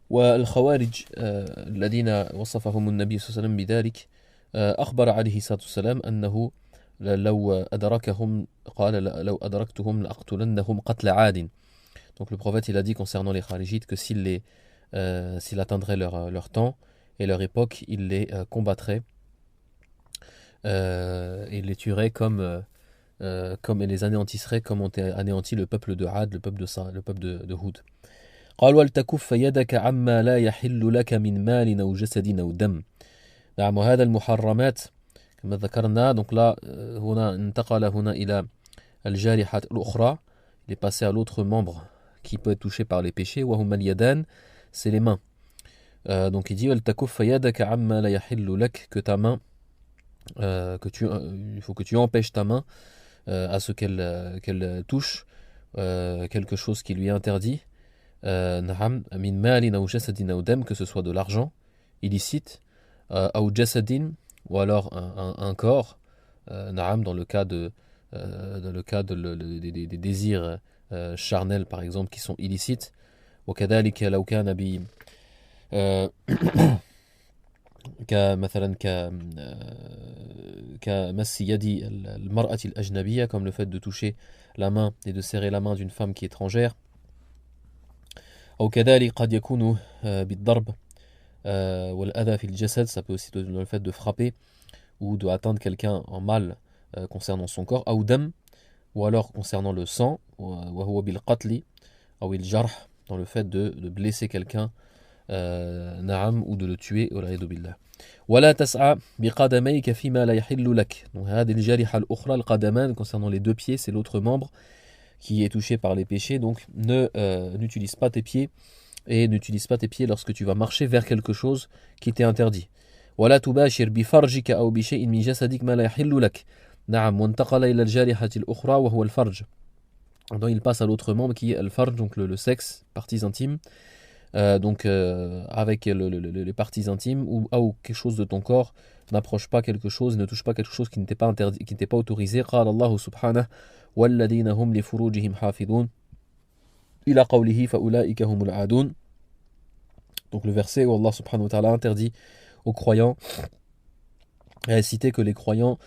والخوارج الذين وصفهم النبي صلى الله عليه وسلم بذلك أخبر عليه الصلاة والسلام أنه لو أدركهم قال لو أدركتهم لأقتلنهم قتل عاد. Donc le prophète il a dit concernant les kharijites que s'il atteindrait leur temps et leur époque, il les combattrait et les tuerait comme et les anéantisserait comme ont anéanti le peuple de Had, le peuple de Houd. قال ولتكف يدك عما لا يحل لك من مال أو جسد أو دم. نعم وهذا المحرمات كما ذكرنا. Donc là هنا انتقل هنا إلى الجارحة الأخرى. Il est passé à l'autre membre qui peut être touché par les péchés. وهما اليدان, c'est les mains. Donc il dit ولتكف يدك عما لا يحل لك, que ta main il faut que tu empêches ta main à ce qu'elle touche quelque chose qui lui est interdit. Na'am min malin aw jasadin aw dam, que ce soit de l'argent illicite, aw jasadin, ou alors un corps, na'am, dans le cas des désirs charnels par exemple qui sont illicites. وكذلك لو كان ب كمثلا كمس يد المرأة الأجنبية, comme le fait de toucher la main et de serrer la main d'une femme qui est étrangère. أو كذلك قد يكون بالضرب والأذى في الجسد, ça peut aussi être le fait de frapper ou de atteindre quelqu'un en mal concernant son corps. أو دم, ou alors concernant le sang, وهو بالقتل أو الجرح, dans le fait de blesser quelqu'un, نعم, ou de le tuer, والعياذ بالله. ولا تسعى بقدميك فيما لا يحل لك. Donc هذه الجارحة الأخرى, القدمان, concernant les deux pieds, c'est l'autre membre qui est touché par les péchés. Donc n'utilise pas tes pieds, et n'utilise pas tes pieds lorsque tu vas marcher vers quelque chose qui t'est interdit. ولا تباشر بفرجك أو بشيء من جسدك ما لا يحل لك. نعم وانتقل إلى الجارحة الأخرى وهو الفرج. Donc il passe à l'autre membre qui est le farj, donc le sexe, parties intimes. Avec les parties intimes ou quelque chose de ton corps, n'approche pas quelque chose, ne touche pas quelque chose qui n'était pas interdit, qui n'était pas autorisé. قال الله سبحانه والذين هم لفروجهم حافظون إلى قوله فأولئك هم العادون. Donc le verset où Allah subhanahu wa ta'ala interdit aux croyants, a cité que les croyants,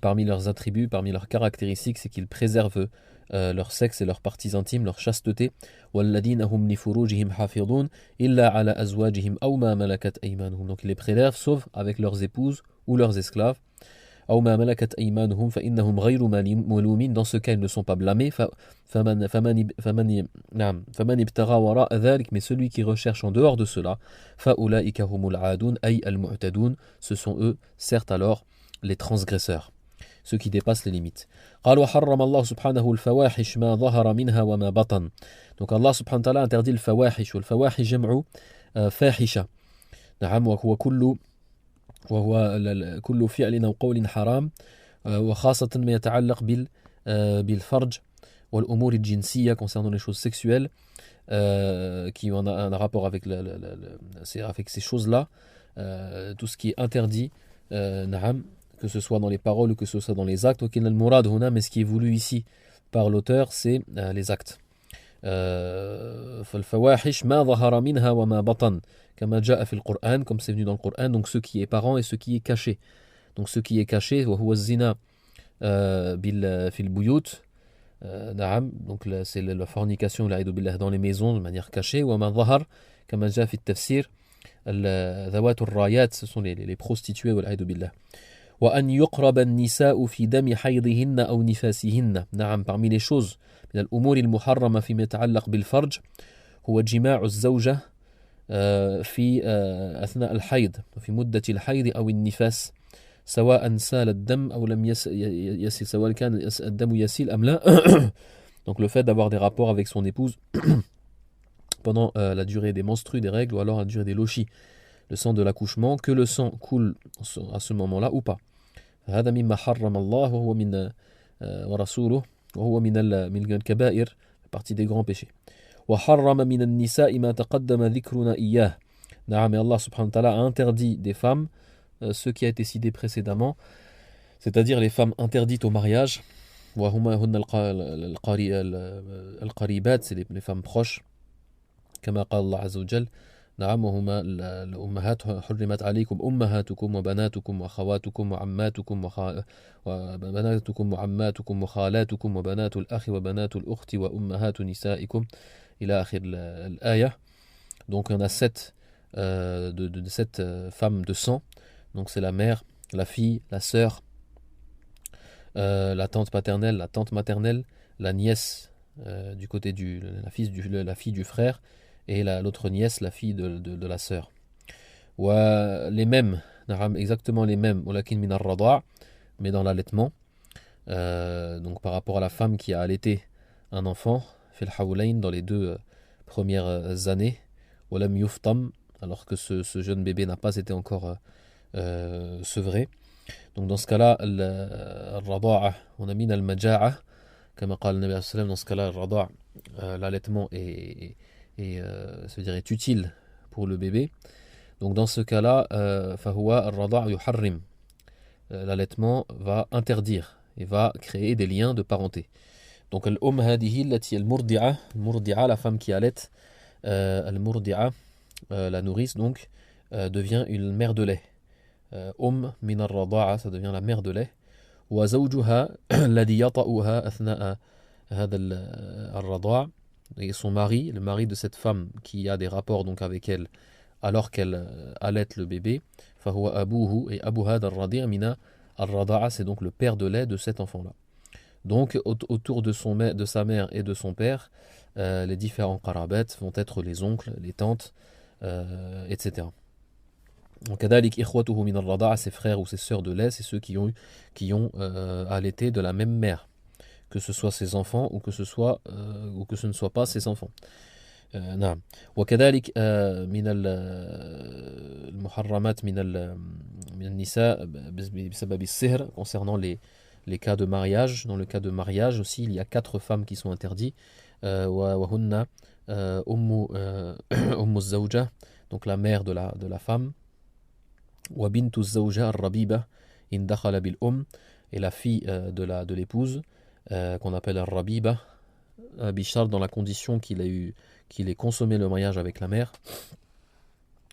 parmi leurs attributs, parmi leurs caractéristiques, c'est qu'ils préservent leur sexe et leurs parties intimes, leur chasteté. وَالَّذِينَ هُمْ لِفُرُوجِهِمْ حَافِظُونَ إِلَّا عَلَى أَزْوَاجِهِمْ أَوْ مَا مَلَكَتْ أَيْمَانُهُم. Donc ils les préservent sauf avec leurs épouses ou leurs esclaves. أَوْ مَا مَلَكَتْ أَيْمَانُهُم فَإِنَّهُمْ غَيْرُ مَلُومِينَ. Dans ce cas, ils ne sont pas blâmés. فَمَنِ ابْتَغَى وَرَاءَ ذَلِكَ. Mais celui qui recherche en dehors de cela, فَأُولَئِكَ هُمُ الْعَادُونَ أي الْمُعْتَدُونَ. Ce sont eux, certes alors, les transgresseurs, ceux qui dépassent les limites. قال وحرم الله سبحانه الفواحش ما ظهر منها وما بطن. Donc Allah subhanahu wa ta'ala interdit le fawahish, والفواحش جمع فاحشة. نعم وهو كل فعل أو قول حرام, وخاصة ما يتعلق بالفرج والأمور الجنسية, concernant les choses sexuelles qui ont un rapport avec ces choses-là, tout ce qui est interdit, نعم, que ce soit dans les paroles ou que ce soit dans les actes. Mais ce qui est voulu ici par l'auteur, c'est les actes. فالفواحش ما ظهر منها وما بطن كما جاء في القرآن, comme c'est venu dans le Coran. Donc ce qui est apparent et ce qui est caché. Donc ce qui est caché, وهو الزنا في البيوت, نعم, donc c'est la fornication, والعياذ بالله, dans les maisons de manière cachée. وما ظهر كما جاء في التفسير ذوات الرايات, ce sont les prostituées, والعياذ بالله. وأن يقرب النساء في دم حيضهن أو نفاسهن. نعم, parmi les choses من الأمور المحرمة فيما يتعلق بالفرج هو جماع الزوجة في أثناء الحيض, في مدة الحيض أو النفاس, سواء سال الدم أو لم يسيل, سواء كان الدم يسيل أم لا. Donc le fait d'avoir des rapports avec son épouse pendant la durée des menstrues, des règles, ou alors la durée des lochis, le sang de l'accouchement, que le sang coule à ce moment-là ou pas. هذا مما حرم الله وهو من ورسوله وهو من الكبائر, partie des grands péchés. وحرم من النساء ما تقدم ذكرنا إياه. نعم, Allah subhanahu wa ta'ala a interdit des femmes ce qui a été cité précédemment, c'est-à-dire les femmes interdites au mariage. وهما هن القريبات, c'est les femmes proches, كما قال الله عز وجل نعم وهما الأمهات حرمت عليكم أمهاتكم وبناتكم وأخواتكم وعماتكم وبناتكم وعماتكم وخالاتكم وبنات الأخ وبنات الأخت وأمهات نسائكم إلى آخر الآية. Donc on a sept femmes de sang. Donc c'est la mère, la fille, la sœur, la tante paternelle, la tante maternelle, la nièce du côté la fille du frère, et l'autre nièce, la fille de la sœur. Les mêmes, exactement les mêmes, walakin min ar-rada', mais dans l'allaitement. Donc par rapport à la femme qui a allaité un enfant, fil hawlayn, dans les 2 premières années, walam yuftam, alors que ce jeune bébé n'a pas été encore sevré. Donc dans ce cas-là, al-rada'a, on a mis al-maja'a, comme qala le Nabi sallallahu alayhi wa sallam, dans ce cas-là, al-rada'a, l'allaitement est utile pour le bébé. Donc dans ce cas-là, fahuwa ar-rada' yuharrim, l'allaitement va interdire et va créer des liens de parenté. Donc al-hadihi allati al-murdi'a, la femme qui allaite, al-murdi'a, la nourrice donc, devient une mère de lait. Min ar-rada'a, ça devient la mère de lait. Wa zawjuha alladhi yata'uha athna'a hadha ar-rada'a, et son mari, le mari de cette femme qui a des rapports donc avec elle alors qu'elle allaite le bébé, fahuwa abuhu, et abu hadha ar-radi' mina ar-rada'a, c'est donc le père de lait de cet enfant-là. Donc autour de sa mère et de son père, les différents qarabet vont être les oncles, les tantes, etc. Donc kadalik ikhwatuhu min ar-rada'a, ses frères ou ses sœurs de lait, c'est ceux qui ont allaité de la même mère, que ce soit ses enfants ou que ce ne soit pas ses enfants. نعم. وكذلك من المحرمات من النساء بسبب السهر, concernant les cas de mariage. Dans le cas de mariage aussi, il y a 4 femmes qui sont interdites. وهن أم الزوجة, donc la mère de la femme. وبنت الزوجة الربيبة إن دخل بالأم, et la fille de l'épouse, qu'on appelle الربيبة, bishar, dans la condition qu'il ait consommé le mariage avec la mère.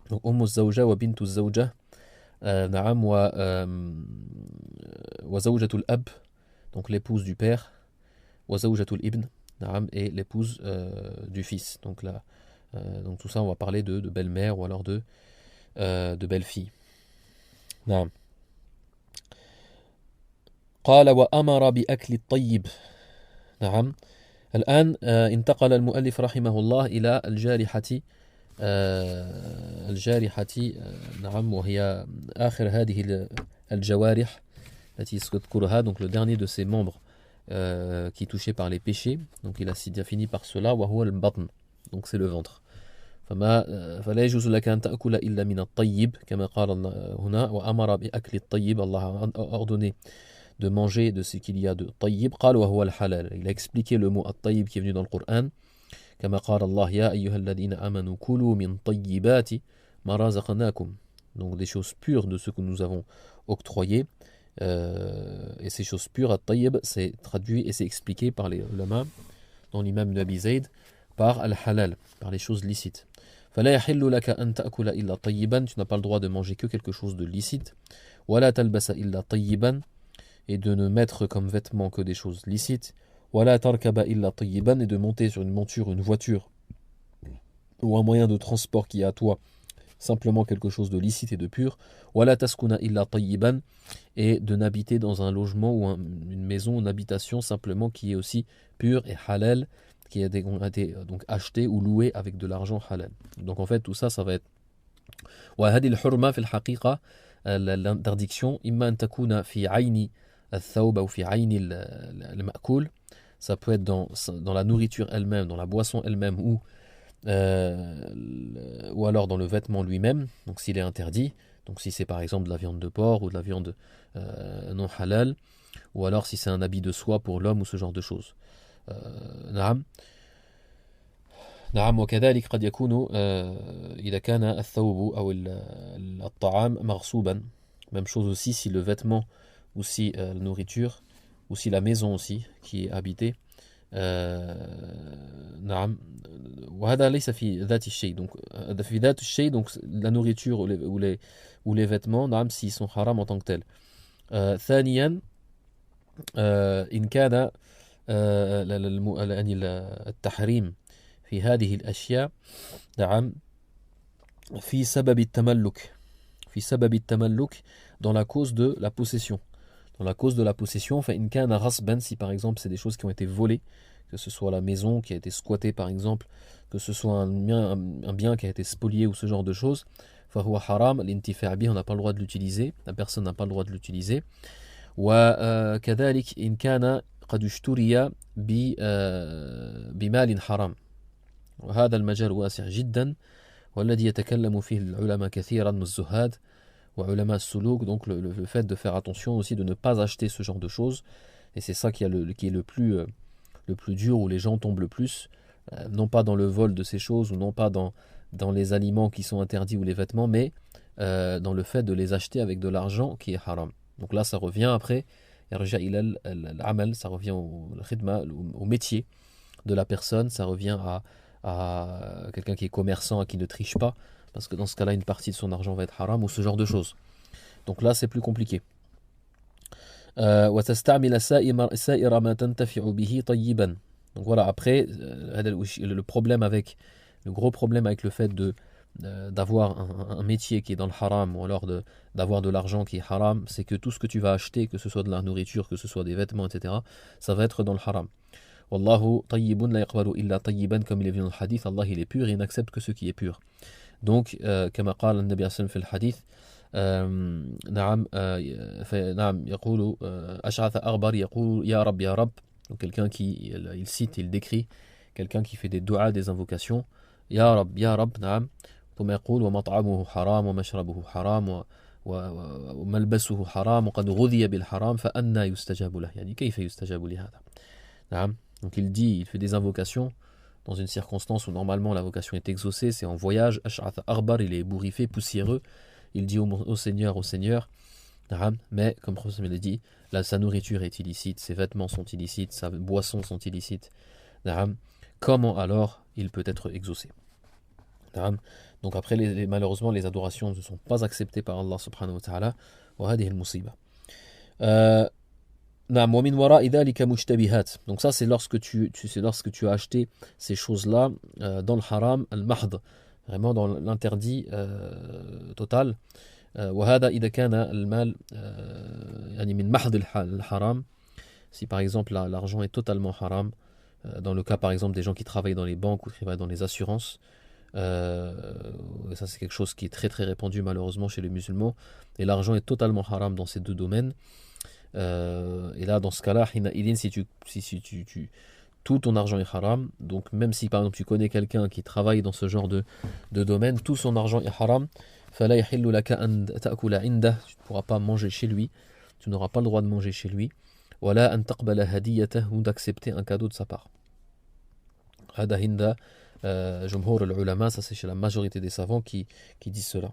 Donc zawja wa bintu zawja, na'am, wa zawjatul ab, donc l'épouse du père, wa zawjatul ibn, na'am, et l'épouse du fils. Donc donc tout ça, on va parler de belle-mère ou alors de belle-fille. Na'am. قال وأمر بأكل الطيب. نعم. الآن انتقل المؤلف رحمه الله إلى الجارحة نعم, وهي آخر هذه الجوارح التي تذكرها, donc le dernier de ces membres qui est touché par les péchés. Donc il a fini par cela, وهو البطن, donc c'est le ventre. فلا يجوز لك أن تأكل إلا من الطيب كما قال هنا وأمر بأكل الطيب. Allah a ordonné de manger de ce qu'il y a de tayyib. قال وهو الحلال. Il a expliqué le mot at-tayyib qui est venu dans le Coran. كما قال الله يا أيها الذين آمنوا كلوا من طيبات ما رزقناكم. Donc des choses pures de ce que nous avons octroyé. Et ces choses pures, at-tayyib, c'est traduit et c'est expliqué par les ulama, dans l'imam Ibn Abi Zayd, par al-halal, par les choses licites. فلا يحل لك أن تأكل إلا طيبا. Tu n'as pas le droit de manger que quelque chose de licite. ولا تلبس إلا طيبا. Et de ne mettre comme vêtement que des choses licites. ولا تركب إلا طيبا. Et de monter sur une monture, une voiture ou un moyen de transport qui est à toi simplement quelque chose de licite et de pur. ولا تسكن إلا طيبا. Et de n'habiter dans un logement ou une maison, une habitation simplement qui est aussi pure et halal, qui a été donc acheté ou loué avec de l'argent halal. Donc en fait tout ça, ça va être وهذه الحرمة في الحقيقة, l'interdiction إما أن تكون في عين الثوب أو في عين المأكول. Ça peut être dans la nourriture elle-même, dans la boisson elle-même, ou alors dans le vêtement lui-même, donc s'il est interdit. Donc si c'est par exemple de la viande de porc ou de la viande non halal, ou alors si c'est un habit de soie pour l'homme ou ce genre de choses. نعم. نعم. وكذلك قد يكون إذا كان الثوب أو الطعام مغصوبا. Même chose aussi si le vêtement ou si la nourriture ou si la maison aussi qui est habitée. نعم. وهذا ليس في ذات الشيء. Donc في ذات الشيء, donc la nourriture ou les vêtements, نعم, s'ils sont haram en tant que tels. ثانيا إن كان يعني التحريم في هذه الأشياء, نعم, في سبب التملك, في سبب التملك, dans la cause de la possession. Dans la cause de la possession, فإن كان غصبا, si par exemple c'est des choses qui ont été volées, que ce soit la maison qui a été squattée par exemple, que ce soit un bien qui a été spolié ou ce genre de choses, فهو حرام الانتفاع به, on n'a pas le droit de l'utiliser, la personne n'a pas le droit de l'utiliser. وكذلك إن كان قد اشتري بمال حرام, وهذا المجال واسع جدا, والذي يتكلم فيه العلماء كثيرا من الزهاد وعلماء السلوك. Donc le fait de faire attention aussi de ne pas acheter ce genre de choses, et c'est ça qui est le plus dur, où les gens tombent le plus, non pas dans le vol de ces choses, ou non pas dans les aliments qui sont interdits ou les vêtements, mais dans le fait de les acheter avec de l'argent qui est haram. Donc là ça revient après, ça revient au métier de la personne, ça revient à quelqu'un qui est commerçant, qui ne triche pas, parce que dans ce cas-là une partie de son argent va être haram, ou ce genre de choses. Donc là c'est plus compliqué. وتستعمل سائر ما تنتفع به طيبا. Donc voilà, après le gros problème avec le fait d'avoir un métier qui est dans le haram, ou alors d'avoir de l'argent qui est haram, c'est que tout ce que tu vas acheter, que ce soit de la nourriture, que ce soit des vêtements, etc., ça va être dans le haram. Wallahu tayyibun la yaqbalu illa tayyiban, comme il est venu dans le hadith, Allah il est pur et il n'accepte que ce qui est pur. Donc كما قال النبي صلى الله عليه وسلم في الحديث, نعم, نعم, يقول أشعث أغبر يقول يا رب يا رب. Donc quelqu'un qui il cite, il décrit quelqu'un qui fait des du'a, des invocations, يا رب, نعم, ثم يقول ومطعمه حرام ومشربه حرام وملبسه حرام وقد غذي بالحرام فأنى يستجاب له, يعني كيف يستجاب لهذا, نعم. Donc il fait des invocations dans une circonstance où normalement l'invocation est exaucée, c'est en voyage. Ash'ath Arbar, il est ébouriffé, poussiéreux, il dit au Seigneur, mais comme le professeur l'a dit, là, sa nourriture est illicite, ses vêtements sont illicites, sa boisson sont illicites. Comment alors il peut être exaucé? Donc après, malheureusement, les adorations ne sont pas acceptées par Allah subhanahu wa ta'ala. Wa hadhihi al-musiba. Donc ça c'est lorsque tu as acheté ces choses-là dans le haram al-mahd, vraiment dans l'interdit total. وهذا إذا كان المال يعني من محض الحرام, si par exemple l'argent est totalement haram, dans le cas par exemple des gens qui travaillent dans les banques ou qui travaillent dans les assurances, ça c'est quelque chose qui est très très répandu malheureusement chez les musulmans, et l'argent est totalement haram dans ces deux domaines. Et là dans ce cas-là, si tout ton argent est haram, donc même si par exemple tu connais quelqu'un qui travaille dans ce genre de domaine, tout son argent est haram, فلا يحل لك أن تأكل عنده, tu ne pourras pas manger chez lui, tu n'auras pas le droit de manger chez lui, ولا أن تقبل هديته, ou d'accepter un cadeau de sa part. هذا عند جمهور العلماء, ça c'est chez la majorité des savants qui disent cela.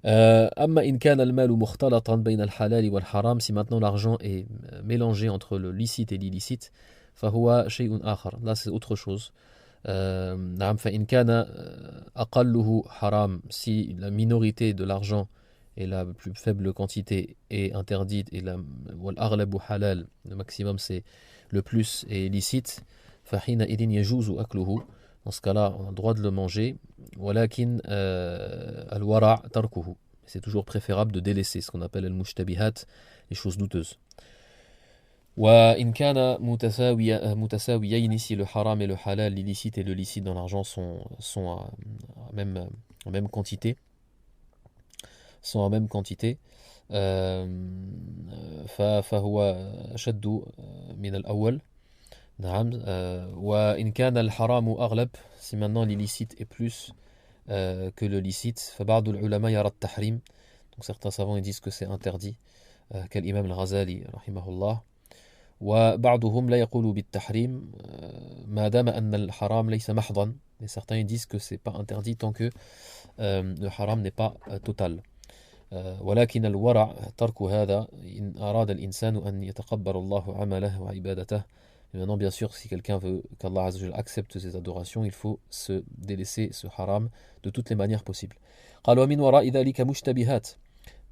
أما إن كان المال مختلطا بين الحلال والحرام, si maintenant l'argent est mélangé entre le licite et l'illicite, فهو شيء آخر, là c'est autre chose. نعم, فإن كان أقله حرام, si la minorité de l'argent et la plus faible quantité est interdite, et والأغلب حلال, le maximum c'est le plus est licite, فحينئذ يجوز أكله, dans ce cas-là on a le droit de le manger, ولكن الورع تركه, c'est toujours préférable de délaisser ce qu'on appelle المشتبهات, les choses douteuses. وإن كان متساويين, si le haram et le halal, l'illicite et le licite dans l'argent sont en même quantité, فهو أشد من الأول. نعم. وإن كان الحرام أغلب, si maintenant l'illicite est plus que le licite, فبعض العلماء يرى التحريم, donc certains savants ils disent que c'est interdit, كالإمام الغزالي رحمه الله. وبعضهم لا يقول بالتحريم ما دام أن الحرام ليس محضا, et certains ils disent que c'est pas interdit tant que le haram n'est pas total. ولكن الورع ترك هذا إن أراد الإنسان أن يتقبل الله عمله وعبادته Et maintenant, bien sûr, si quelqu'un veut qu'Allah Azza wa Jalla accepte ses adorations, il faut se délaisser ce haram de toutes les manières possibles. قال ومن وراء ذلك مشتبهات.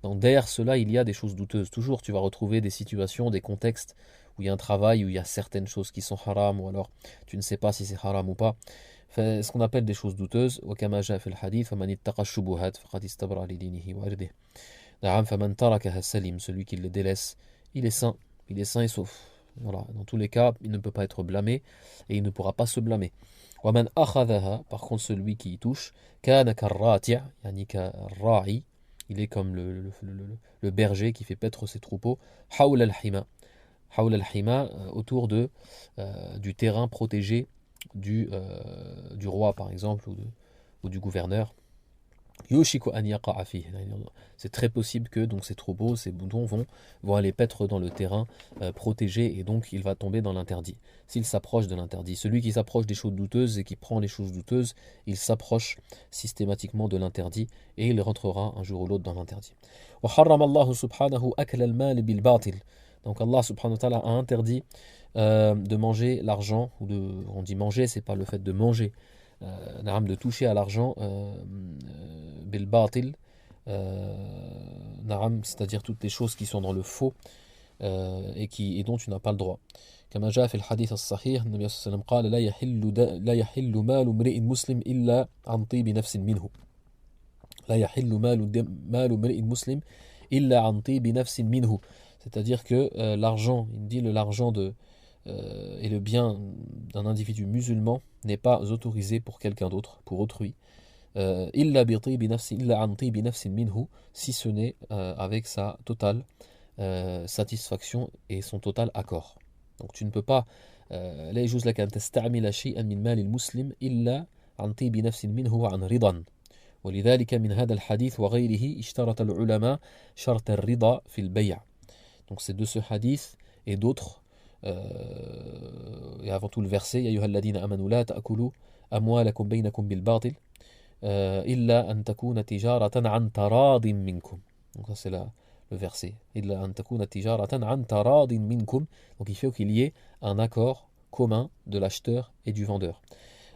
Donc derrière cela, il y a des choses douteuses. Toujours, tu vas retrouver des situations, des contextes où il y a un travail, où il y a certaines choses qui sont haram, ou alors tu ne sais pas si c'est haram ou pas. Enfin, ce qu'on appelle des choses douteuses. وكما جاء في الحديث فمن اتقى الشبهات فقد استبرأ لدينه وعرضه. نعم فمن تركها سلم. Celui qui le délaisse, il est sain et sauf. Voilà. Dans tous les cas, il ne peut pas être blâmé et il ne pourra pas se blâmer. ومن أخذها, par contre celui qui y touche, كان كالراتع يعني كالراعي. Il est comme le berger qui fait paître ses troupeaux. حول الحمى. حول الحمى, autour du terrain protégé du roi par exemple ou du gouverneur. يوشك أن يقع فيه. C'est très possible que donc ces troupeaux, ces boutons vont aller paître dans le terrain protégé et donc il va tomber dans l'interdit. S'il s'approche de l'interdit. Celui qui s'approche des choses douteuses et qui prend les choses douteuses, il s'approche systématiquement de l'interdit et il rentrera un jour ou l'autre dans l'interdit. وحرم الله سبحانه أكل المال بالباطل. Donc Allah subhanahu wa ta'ala a interdit de manger l'argent, on dit manger, c'est pas le fait de manger, de toucher à l'argent bil batil, c'est-à-dire toutes les choses qui sont dans le faux et dont tu n'as pas le droit. كما جاء في الحديث الصحيح النبي صلى الله عليه وسلم قال لا يحل مال امرئ مسلم إلا عن طيب نفس منه. لا يحل مال امرئ مسلم إلا عن طيب نفس منه. C'est-à-dire que l'argent, il dit l'argent et le bien d'un individu musulman n'est pas autorisé pour quelqu'un d'autre, pour autrui. إلا بطيب نفس إلا عن طيب نفس منه, si ce n'est avec sa totale satisfaction et son total accord. Donc tu ne peux pas لا يجوز لك أن تستعمل شيئا من مال المسلم إلا عن طيب نفس منه وعن رضا. ولذلك من هذا الحديث وغيره اشترط العلماء شرط الرضا في البيع. Donc c'est de ce hadith et d'autres et avant tout le verset يا أيها الذين آمنوا لا تأكلوا أموالكم بينكم بالباطل إلا أن تكون تجارة عن تراض منكم. Donc ça c'est le verset. إلا أن تكون تجارة عن تراض منكم. Donc il faut qu'il y ait un accord commun de l'acheteur et du vendeur.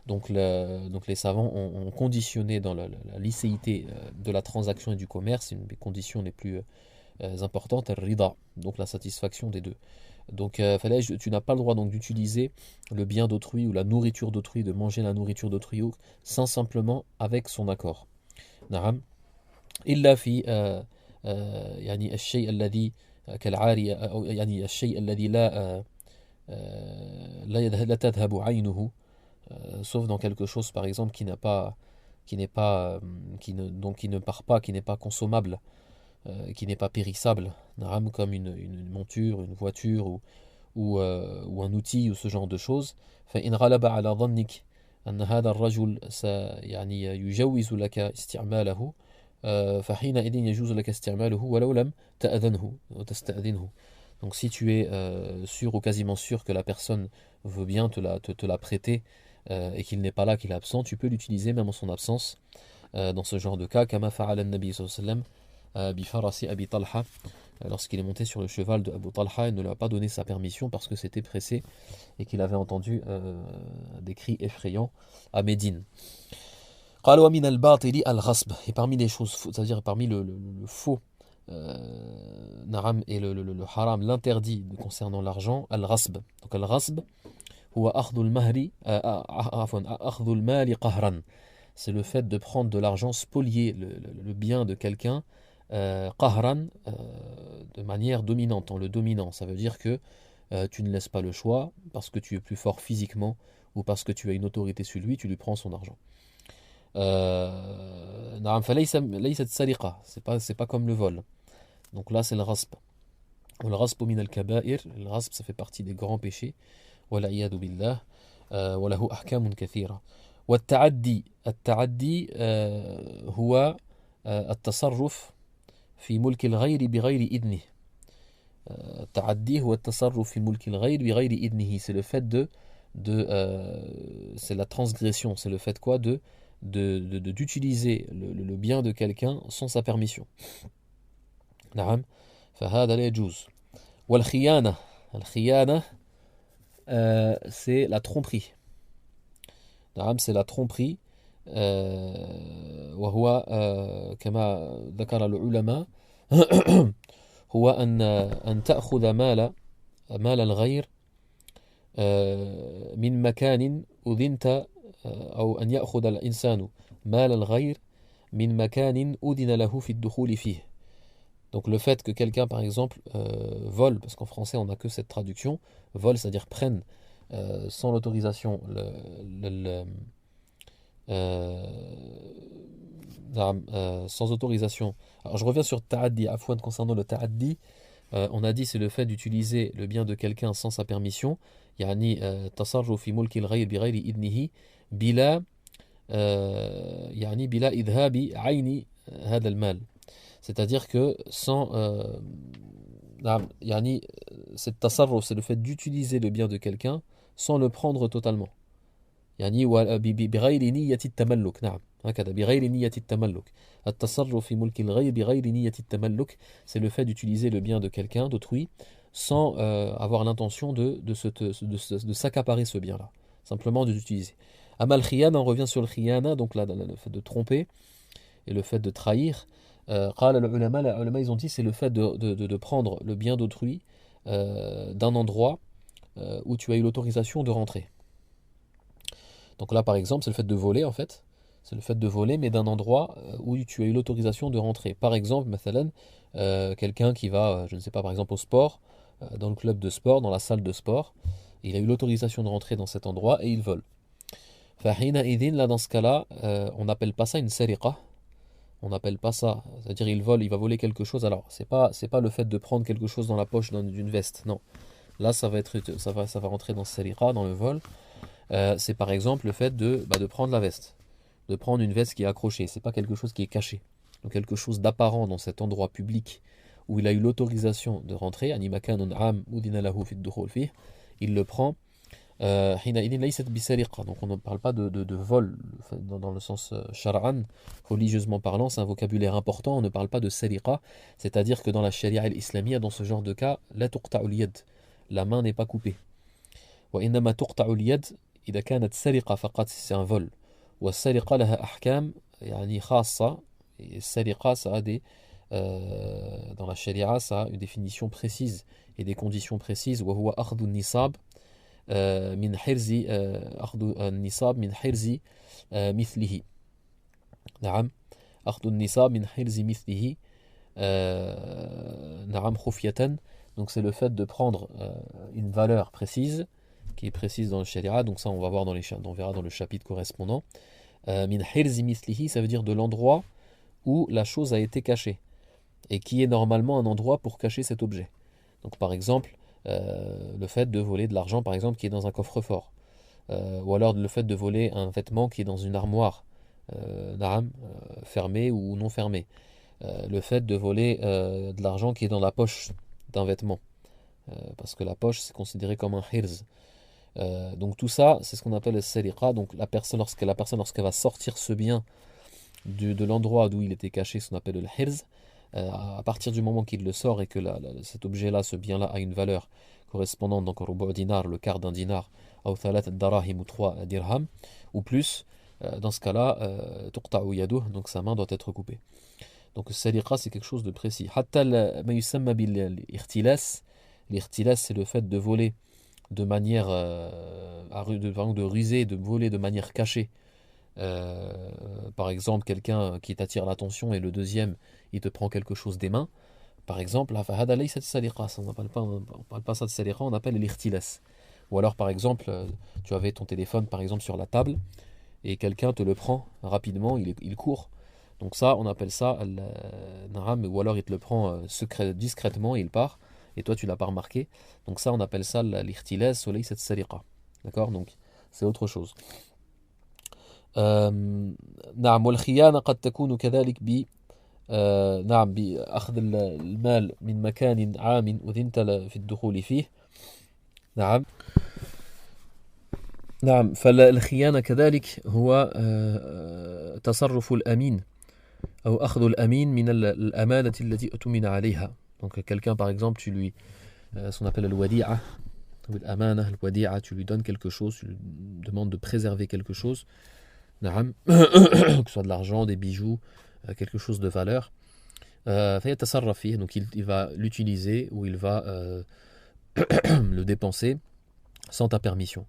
Donc les savants ont conditionné dans la licéité de la transaction et du commerce, une des conditions les plus importantes, rida, donc la satisfaction des deux. Donc tu n'as pas le droit donc d'utiliser le bien d'autrui ou la nourriture d'autrui, de manger la nourriture d'autrui sans simplement avec son accord. نعم إلا في يعني الشيء الذي كالعارية أو يعني الشيء الذي لا تذهب عينه, sauf dans quelque chose par exemple qui ne part pas, qui n'est pas consommable, qui n'est pas périssable, comme une monture, une voiture ou un outil ou ce genre de choses. فإن غلب على ظنك أن هذا الرجل يعني يجوز لك استعماله فحينئذ يجوز لك استعماله ولو لم تأذنه وتستأذنه. Donc si tu es sûr ou quasiment sûr que la personne veut bien te la prêter et qu'il n'est pas là, qu'il est absent, tu peux l'utiliser même en son absence dans ce genre de cas. كما فعل النبي صلى الله عليه وسلم بفرس أبي طلحة, lorsqu'il est monté sur le cheval de Abu Talha, il ne lui a pas donné sa permission parce que c'était pressé et qu'il avait entendu des cris effrayants à Médine. قال ومن الباطل الغصب, et parmi les choses, c'est-à-dire parmi le faux et le haram, l'interdit concernant l'argent, al-ghasb. Donc al-ghasb هو أخذ المهر عفوا أخذ المال قهرا. C'est le fait de prendre de l'argent, spolier le bien de quelqu'un qahran, de manière dominante, en le dominant. Ça veut dire que tu ne laisses pas le choix parce que tu es plus fort physiquement ou parce que tu as une autorité sur lui, tu lui prends son argent. نعم فليست سرقة, c'est pas comme le vol. Donc là c'est le ghasb. والغصب من الكبائر, le ghasb ça fait partie des grands péchés. والعياذ بالله وله أحكام كثيرة. والتعدي هو التصرف في ملك الغير بغير إذنه. التعدي هو التصرف في ملك الغير بغير إذنه. C'est le fait c'est la transgression, c'est le fait quoi d'utiliser le bien de quelqu'un sans sa permission. نعم فهذا لا يجوز. والخيانة, الخيانة c'est la tromperie. نعم, c'est la tromperie. وهو كما ذكر العلماء هو أن تأخذ مال الغير من مكان أذنت أو أن يأخذ الإنسان مال الغير من مكان أذن له في الدخول فيه. Donc le fait que quelqu'un par exemple vole, parce qu'en français on n'a que cette traduction, vole c'est-à-dire prenne sans l'autorisation sans autorisation. Alors je reviens sur ta'addi, afwan, concernant le ta'addi, on a dit c'est le fait d'utiliser le bien de quelqu'un sans sa permission, يعني تصرف في ملك الغير بغير إذنه بلا يعني بلا إذهاب عين هذا المال. C'est-à-dire que sans يعني cette tasarruf, c'est le fait d'utiliser le bien de quelqu'un sans le prendre totalement. يعني بغير نية التملك. نعم هكذا بغير نية التملك. التصرف في ملك الغير بغير نية التملك, c'est le fait d'utiliser le bien de quelqu'un, d'autrui, sans avoir l'intention de s'accaparer ce bien-là, simplement de l'utiliser. Amal khiyana, on revient sur le khiyana, donc là, le fait de tromper et le fait de trahir. Les ulama, ils ont dit c'est le fait de prendre le bien d'autrui d'un endroit où tu as eu l'autorisation de rentrer. Donc là, par exemple, c'est le fait de voler, en fait. C'est le fait de voler, mais d'un endroit où tu as eu l'autorisation de rentrer. Par exemple, mathalan, quelqu'un qui va, je ne sais pas, par exemple au sport, dans le club de sport, dans la salle de sport, il a eu l'autorisation de rentrer dans cet endroit et il vole. Là, dans ce cas-là, on n'appelle pas ça une sariqa. On n'appelle pas ça, c'est-à-dire il va voler quelque chose. Alors, c'est pas le fait de prendre quelque chose dans la poche d'une veste, non. Là, ça va rentrer dans sariqa, dans le vol. C'est par exemple le fait de prendre la veste, de prendre une veste qui est accrochée. C'est pas quelque chose qui est caché, donc quelque chose d'apparent dans cet endroit public où il a eu l'autorisation de rentrer. Il le prend. Donc on ne parle pas de vol dans le sens shar'an, religieusement parlant, c'est un vocabulaire important. On ne parle pas de sariqa, c'est-à-dire que dans la sharia islamia, dans ce genre de cas, la tuqta'u al-yad, la main n'est pas coupée. Wa innama tuqta'u al-yad إذا كانت سرقة فقط, c'est un vol. والسرقة لها أحكام يعني خاصة. السرقة, ça a dans la sharia, ça a une définition précise et des conditions précises. وهو أخذ النصاب من حرز أخذ النصاب من حرز مثله. نعم أخذ النصاب من حرز مثله. نعم خفية. Donc c'est le fait de prendre une valeur précise, qui est précise dans le sharia, donc ça on va voir on verra dans le chapitre correspondant. Min hirzi mislihi, ça veut dire de l'endroit où la chose a été cachée, et qui est normalement un endroit pour cacher cet objet. Donc par exemple, le fait de voler de l'argent, par exemple, qui est dans un coffre-fort, ou alors le fait de voler un vêtement qui est dans une armoire, fermée ou non fermée, le fait de voler de l'argent qui est dans la poche d'un vêtement, parce que la poche c'est considéré comme un hirz. Donc tout ça, c'est ce qu'on appelle le sariqa. Donc la personne lorsqu'elle va sortir ce bien de l'endroit d'où il était caché, ce qu'on appelle le hirz, à partir du moment qu'il le sort et que cet objet-là, ce bien-là, a une valeur correspondante, donc au rubu' dinar, le quart d'un dinar, ou thalat darahim, ou 3 dirhams, ou plus, dans ce cas-là, tuqta'u yaduh, donc sa main doit être coupée. Donc le sariqa, c'est quelque chose de précis. Hatta ma yusamma bil ihtilas. L'ihtilas, c'est le fait de voler de manière de ruser, de voler de manière cachée. Par exemple, quelqu'un qui t'attire l'attention et le deuxième, il te prend quelque chose des mains. Par exemple, on ne parle pas ça de sariqa, on appelle l'ihtilas. Ou alors, par exemple, tu avais ton téléphone par exemple sur la table et quelqu'un te le prend rapidement, il court. Donc ça, on appelle ça ou alors il te le prend discrètement et il part. Et toi tu l'as pas remarqué, donc ça on appelle ça l'ihtilaz ou laysat sariqa. D'accord, donc c'est autre chose. نعم والخيانة قد تكون كذلك نعم بأخذ المال من مكان عام أذنت في الدخول فيه. نعم نعم فالخيانة كذلك هو تصرف الأمين أو أخذ الأمين من الأمانة التي أؤتمن عليها. Donc quelqu'un par exemple, tu lui ce qu'on appelle le wadi'a, Tu lui donnes quelque chose, tu lui demandes de préserver quelque chose, que ce soit de l'argent, des bijoux, quelque chose de valeur. Donc il va l'utiliser ou il va le dépenser sans ta permission.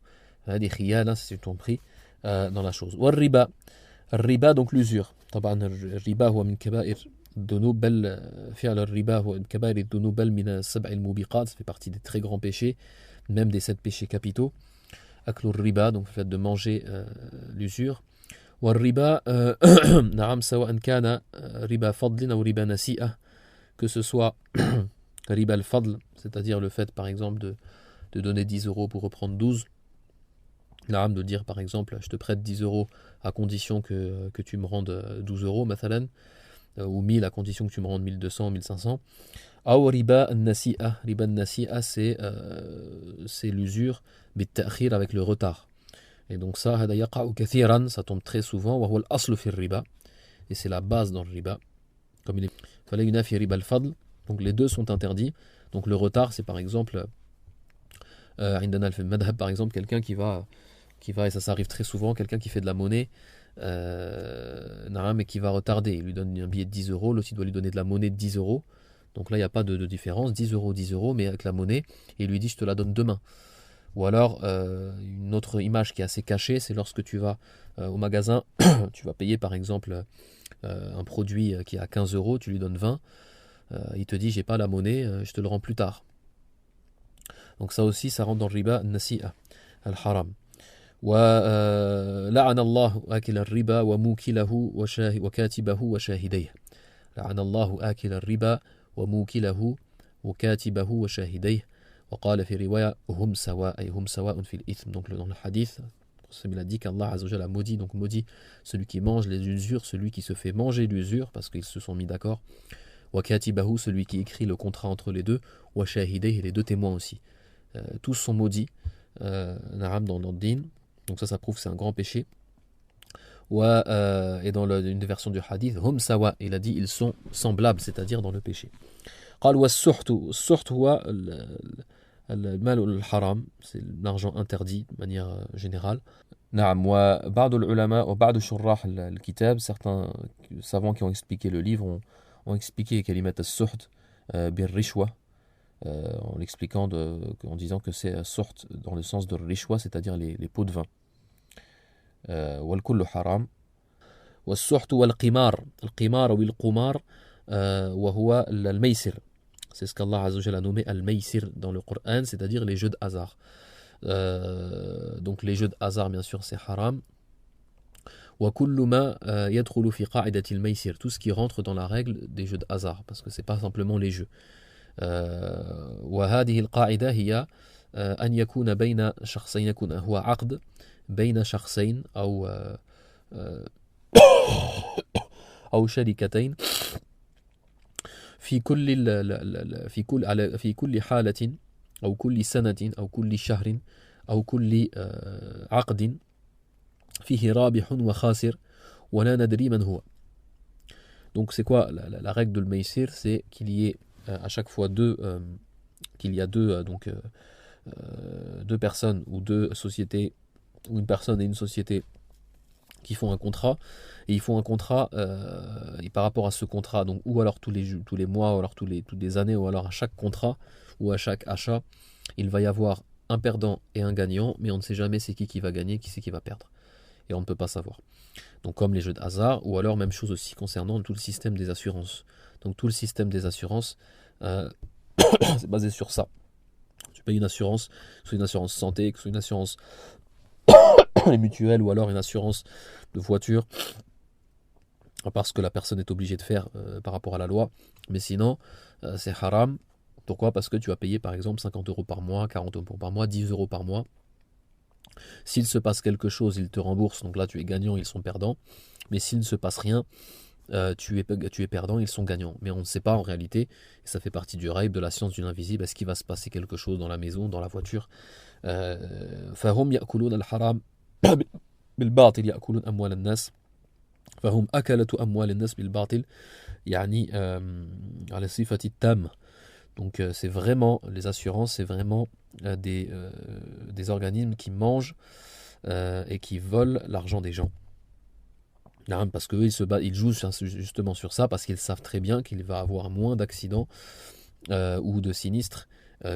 Des khiyana, c'est ton prix dans la chose. Riba, riba donc l'usure. طبعا الربا هو من كبائر الذنوب بل فعل الربا هو من كبائر الذنوب بل من السبع الموبقات, ça fait partie des très grands péchés, même des 7 péchés capitaux. أكل الربا, donc le fait de manger l'usure. والربا نعم سواء كان ربا فضل أو ربا نسيئة, que ce soit riba al-fadl, c'est-à-dire le fait par exemple de donner 10 euros pour reprendre 12, l'âme de dire par exemple je te prête 10 euros à condition que tu me rendes 12 euros mathalan, ou 1000 à condition que tu me rendes 1200 ou 1500. Ou riba al-nasi'a, riba al-nasi'a c'est l'usure bit-ta'khir, avec le retard. Et donc ça, hada yaqa'u kathiran, ça tombe très souvent, wa huwa al-aslu fi riba, et c'est la base dans le riba. Comme il est fallait yunafi riba al-fadl, donc les deux sont interdits. Donc le retard, c'est par exemple عندنا في المذهب par exemple quelqu'un qui va, et ça arrive très souvent, quelqu'un qui fait de la monnaie mais qui va retarder, il lui donne un billet de 10 euros, l'autre il doit lui donner de la monnaie de 10 euros, donc là il n'y a pas de différence, 10 euros, mais avec la monnaie, et il lui dit je te la donne demain. Ou alors une autre image qui est assez cachée, c'est lorsque tu vas au magasin, tu vas payer par exemple un produit qui est à 15 euros, tu lui donnes 20, il te dit j'ai pas la monnaie, je te le rends plus tard. Donc ça aussi, ça rentre dans le riba nasi'a, al-haram. وَلَعَنَ اللَّهُ آكِلَ الرِّبَا وَمُوكِلَهُ وَكَاتِبَهُ وَشَاهِدَيْهِ. لَعَنَ اللَّهُ آكِلَ الرِّبَا وَمُوكِلَهُ وَكَاتِبَهُ وَشَاهِدَيْهِ وقال في رواية هم سواء, أي هم سواء في الإثم. Donc dans le hadith, il a dit qu'Allah Azza wa Jalla a maudit, donc maudit celui qui mange les usures, celui qui se fait manger l'usure, parce qu'ils se sont mis d'accord. Wa katibahu, celui qui écrit le contrat entre les deux. Wa shahidayhi, les deux témoins aussi. Tous sont maudits en arabe dans le din. Donc ça prouve que c'est un grand péché. Et dans une des versions du hadith, hum sawa, il a dit ils sont semblables, c'est-à-dire dans le péché. قال والسحت, السحت هو المال الحرام, c'est l'argent interdit de manière générale. نعم, وبعض العلماء وبعض شراح الكتاب, certains savants qui ont expliqué le livre ont expliqué كلمة السحت بالرشوة, en l'expliquant en disant que c'est suht dans le sens de rishwa, c'est-à-dire les pots de vin. والكل حرام. والسحت والقمار, القمار ou القمار وهو الميسر, c'est ce qu'Allah Azza wa Jalla a nommé al-maysir dans le Coran, c'est-à-dire les jeux de hasard. Donc les jeux de hasard, bien sûr, c'est haram. وكل ما يدخل في قاعدة الميسر, tout ce qui rentre dans la règle des jeux de hasard, parce que c'est pas simplement les jeux. وهذه القاعدة هي أن يكون بين شخصين, يكون هو عقد بين شخصين أو شركتين في كل حالة أو كل سنة أو كل شهر أو كل عقد فيه رابح وخاسر ولا ندري من هو. Donc c'est quoi la règle de l'maysir? C'est qu'il y ait à chaque fois deux personnes ou deux sociétés, ou une personne et une société qui font un contrat, et ils font un contrat, et par rapport à ce contrat, donc ou alors tous les mois, ou alors toutes les années, ou alors à chaque contrat, ou à chaque achat, il va y avoir un perdant et un gagnant, mais on ne sait jamais c'est qui va gagner, qui c'est qui va perdre. Et on ne peut pas savoir. Donc comme les jeux de hasard, ou alors même chose aussi concernant tout le système des assurances. Donc tout le système des assurances, c'est basé sur ça. Tu payes une assurance, que ce soit une assurance santé, que ce soit une assurance mutuelle, ou alors une assurance de voiture, parce que la personne est obligée de faire par rapport à la loi. Mais sinon, c'est haram. Pourquoi? Parce que tu vas payer par exemple 50 euros par mois, 40 euros par mois, 10 euros par mois. S'il se passe quelque chose, ils te remboursent, donc là tu es gagnant, ils sont perdants. Mais s'il ne se passe rien, tu es perdant, ils sont gagnants. Mais on ne sait pas en réalité, et ça fait partie du rêve, de la science du l'invisible. Est-ce qu'il va se passer quelque chose dans la maison, dans la voiture? فهم يأكلون الحرام بالباطل يأكلون أموال الناس فهم أكلة أموال الناس بالباطل يعني على صفة التامة. Donc c'est vraiment, les assurances, c'est vraiment des organismes qui mangent et qui volent l'argent des gens. Parce qu'eux, ils jouent justement sur ça, parce qu'ils savent très bien qu'il va avoir moins d'accidents ou de sinistres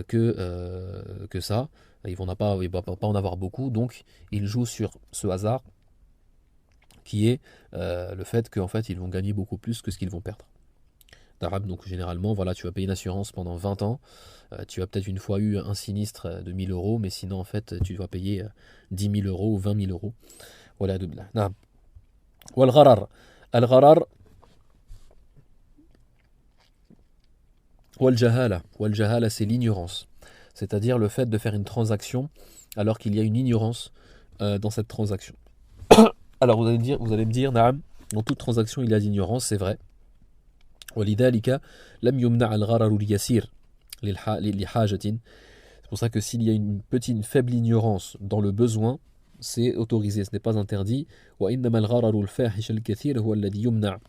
que ça. Il ne va pas en avoir beaucoup, donc ils jouent sur ce hasard qui est le fait qu'en fait ils vont gagner beaucoup plus que ce qu'ils vont perdre. Donc généralement, voilà, tu vas payer une assurance pendant 20 ans, tu as peut-être une fois eu un sinistre de 1000 euros, mais sinon en fait tu dois payer 10 000 euros ou 20 000 euros. Voilà, والغرر الغرر والجهالة c'est l'ignorance, c'est-à-dire le fait de faire une transaction alors qu'il y a une ignorance dans cette transaction. Alors vous allez me dire, naam, dans toute transaction il y a d'ignorance, c'est vrai. ولذلك لم يمنع الغرر اليسير لحاجة. C'est pour ça que s'il y a une faible ignorance dans le besoin, c'est autorisé, ce n'est pas interdit. وإنما الغرر الفاحش الكثير هو الذي يمنع.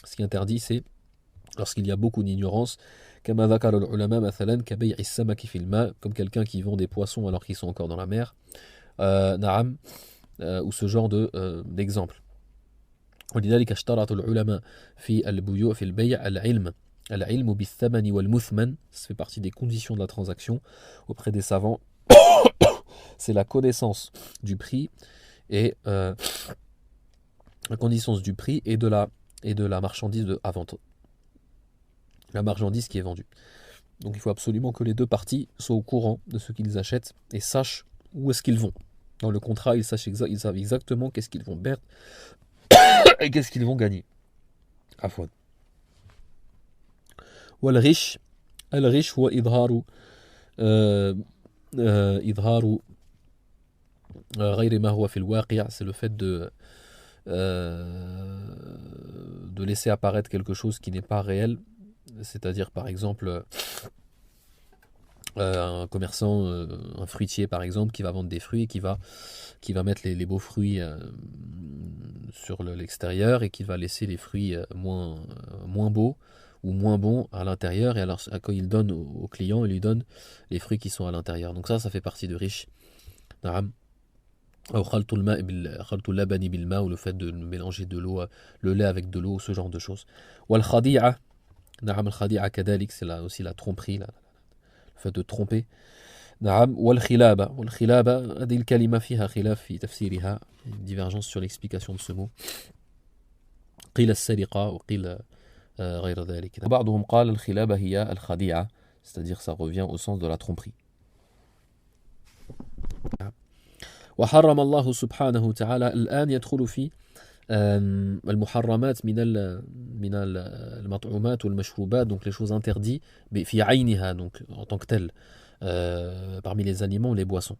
Ce qui est interdit, c'est lorsqu'il y a beaucoup d'ignorance, كما ذكر العلماء مثلا كبيع السمك في الماء, comme quelqu'un qui vend des poissons alors qu'ils sont encore dans la mer, نعم, ou ce genre d'exemple. ولذلك اشترط العلماء في البيوع في البيع العلم بالثمن والمثمن. Ça fait partie des conditions de la transaction auprès des savants. C'est la connaissance du prix et la connaissance du prix et de la marchandise à vente. La marchandise qui est vendue. Donc il faut absolument que les deux parties soient au courant de ce qu'ils achètent et sachent où est-ce qu'ils vont. Dans le contrat, ils savent exactement qu'est-ce qu'ils vont perdre et qu'est-ce qu'ils vont gagner. Afwan. والغش هو إظهار غير ما هو في الواقع, c'est le fait de laisser apparaître quelque chose qui n'est pas réel, c'est-à-dire par exemple un commerçant, un fruitier par exemple, qui va vendre des fruits, qui va mettre les beaux fruits sur l'extérieur et qui va laisser les fruits moins beaux ou moins bons à l'intérieur, et alors quand il donne au client, il lui donne les fruits qui sont à l'intérieur. Donc ça fait partie de riche. Ou le fait de mélanger de l'eau, le lait avec de l'eau, ce genre de choses. C'est là aussi la tromperie, le fait de tromper. هذه الكلمة فيها خلاف في تفسيرها, une divergence sur l'explication de ce mot. قيل السرقة وقيل غير ذلك. وبعضهم قال الخلابة هي الخديعة, c'est-à-dire ça revient au sens de la tromperie. وحرم الله سبحانه وتعالى الآن يدخل في المحرمات من المطعومات والمشروبات, donc les choses interdites في عينها, donc en tant que telles, parmi les aliments ou les boissons.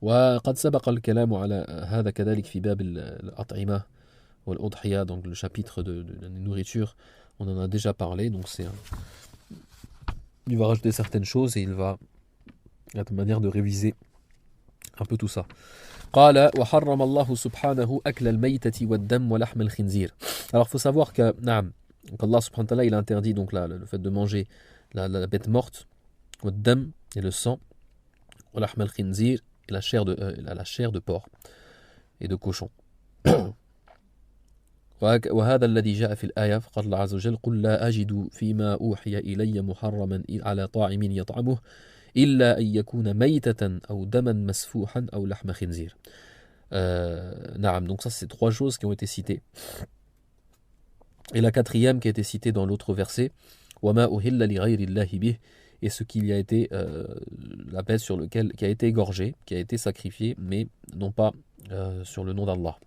وقد سبق الكلام على هذا كذلك في باب الأطعمة والأضحية, donc le chapitre de la nourriture, on en a déjà parlé, donc il va rajouter certaines choses et il va être une manière de réviser un peu tout ça. قال وحرم الله سبحانه أكل الميتة والدم ولحم الخنزير. Alors il faut savoir que Allah subhanahu wa ta'ala il interdit donc le fait de manger la bête morte, والدم et le sang, ولحم الخنزير et la chair de porc et de cochon. وهذا الذي جاء في الآية, فقال الله عز وجل قل لا أجد فيما أوحي إلي محرما على طاعم يطعمه إلا أن يكون ميتة أو دما مسفوحا أو لحم خنزير. Donc ça c'est trois choses qui ont été citées. Et la quatrième qui a été citée dans l'autre verset, وما أهل لغير الله به, et ce qu'il y a été la bête sur lequel qui a été égorgé, qui a été sacrifié, mais non pas sur le nom d'Allah.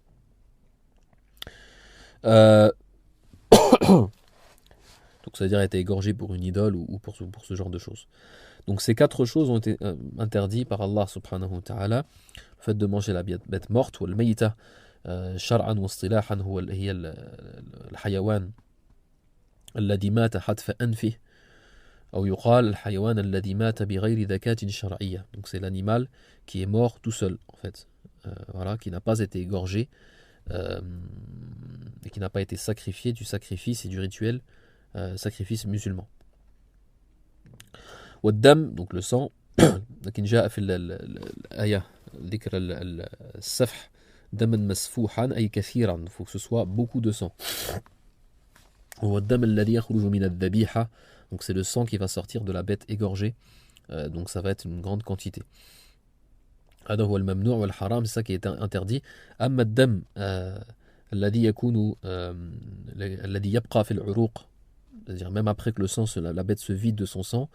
Donc c'est-à-dire a été égorgé pour une idole ou pour ce genre de choses. Donc ces quatre choses ont été interdites par Allah subhanahu wa ta'ala. Le fait de manger la bête morte, والميتة شرعا واصطلاحا هي الحيوان الذي مات حتف أنفه, أو يقال الحيوان الذي مات بغير ذكاة شرعية. Donc c'est l'animal qui est mort tout seul en fait, voilà, qui n'a pas été égorgé et qui n'a pas été sacrifié du sacrifice et du rituel sacrifice musulman. والدم donc le sang لكن جاء في الآية ذكر السفح دما مسفوحا أي كثيرا, il faut que ce soit beaucoup de sang. والدم الذي يخرج من الذبيحة, donc c'est le sang qui va sortir de la bête égorgée, donc ça va être une grande quantité. هذا هو الممنوع والحرام, c'est ça qui est interdit. أما الدم الذي يكون الذي يبقى في العروق, c'est-à-dire même après que le sang, la bête se vide de son sang,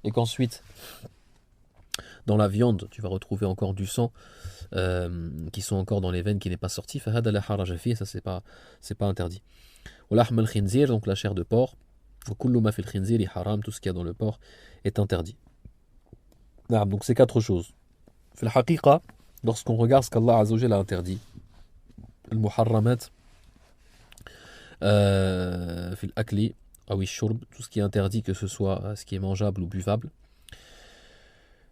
et qu'ensuite dans la viande tu vas retrouver encore du sang qui sont encore dans les veines, qui n'est pas sorti, فهذا لا حرج فيه, ça c'est pas interdit. ولحم الخنزير, donc la chair de porc, وكل ما في الخنزير حرام, tout ce qu'il y a dans le porc est interdit. Donc c'est 4 choses. في الحقيقة, lorsqu'on regarde ce qu'Allah Azza wa Jalla a interdit, المحرمات في الأكل أو الشرب, tout ce qui est interdit, que ce soit ce qui est mangeable ou buvable.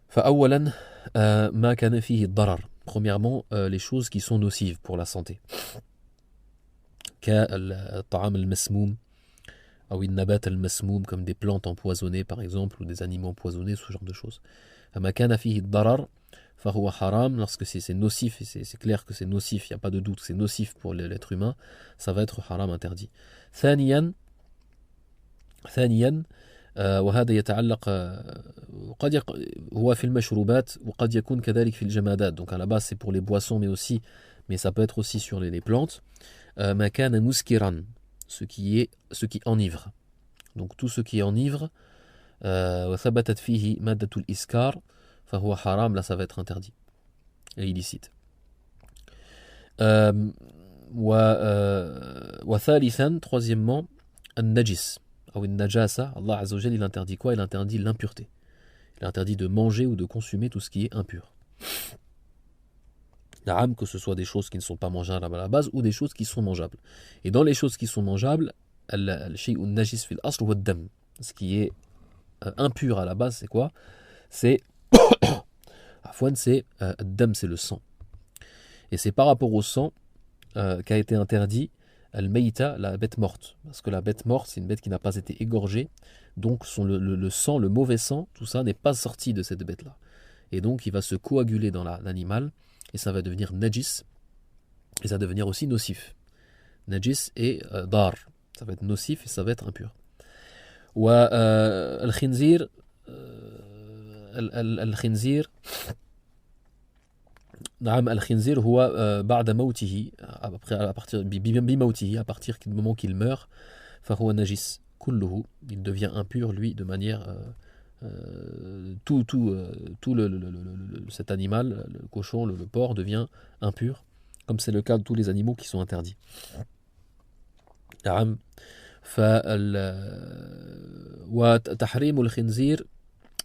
فأولا ما كان فيه الضرر, premièrement les choses qui sont nocives pour la santé, كالطعام المسموم أو النبات المسموم, comme des plantes empoisonnées par exemple, ou des animaux empoisonnés, ce genre de choses. فما كان فيه الضرر فهو حرام, lorsque c'est nocif, et c'est clair que c'est nocif, il n'y a pas de doute que c'est nocif pour l'être humain, ça va être haram, interdit. ثانيا وهذا يتعلق هو في المشروبات وقد يكون كذلك في الجمادات, donc à la base c'est pour les boissons, mais ça peut être aussi sur les plantes. ما كان مسكرا, ce qui enivre, donc tout ce qui enivre, وثبتت فيه مادة الإسكار فهو حرام, là ça va être interdit et illicite. وثالثا, troisièmement, النجس أو النجاسة, Allah Azza wa Jalla il interdit quoi? Il interdit l'impureté. Il interdit de manger ou de consommer tout ce qui est impur. Que ce soit des choses qui ne sont pas mangeables à la base ou des choses qui sont mangeables. Et dans les choses qui sont mangeables, الشيء النجس في الأصل هو الدم. Ce qui est impur à la base, c'est quoi? C'est الدم, c'est le sang. Et c'est par rapport au sang qu'a été interdit al-mayta, la bête morte. Parce que la bête morte, c'est une bête qui n'a pas été égorgée. Donc le sang, le mauvais sang, tout ça n'est pas sorti de cette bête-là. Et donc il va se coaguler dans l'animal, et ça va devenir najis, et ça va devenir aussi nocif. Najis et dar, ça va être nocif et ça va être impur. Al-khinzir, الخنزير نعم الخنزير هو بعد موته بموته, à partir du moment qu'il meurt, فهو نجس كله, il devient impur lui de manière tout cet animal, le cochon, le porc devient impur, comme c'est le cas de tous les animaux qui sont interdits. نعم وتحريم الخنزير,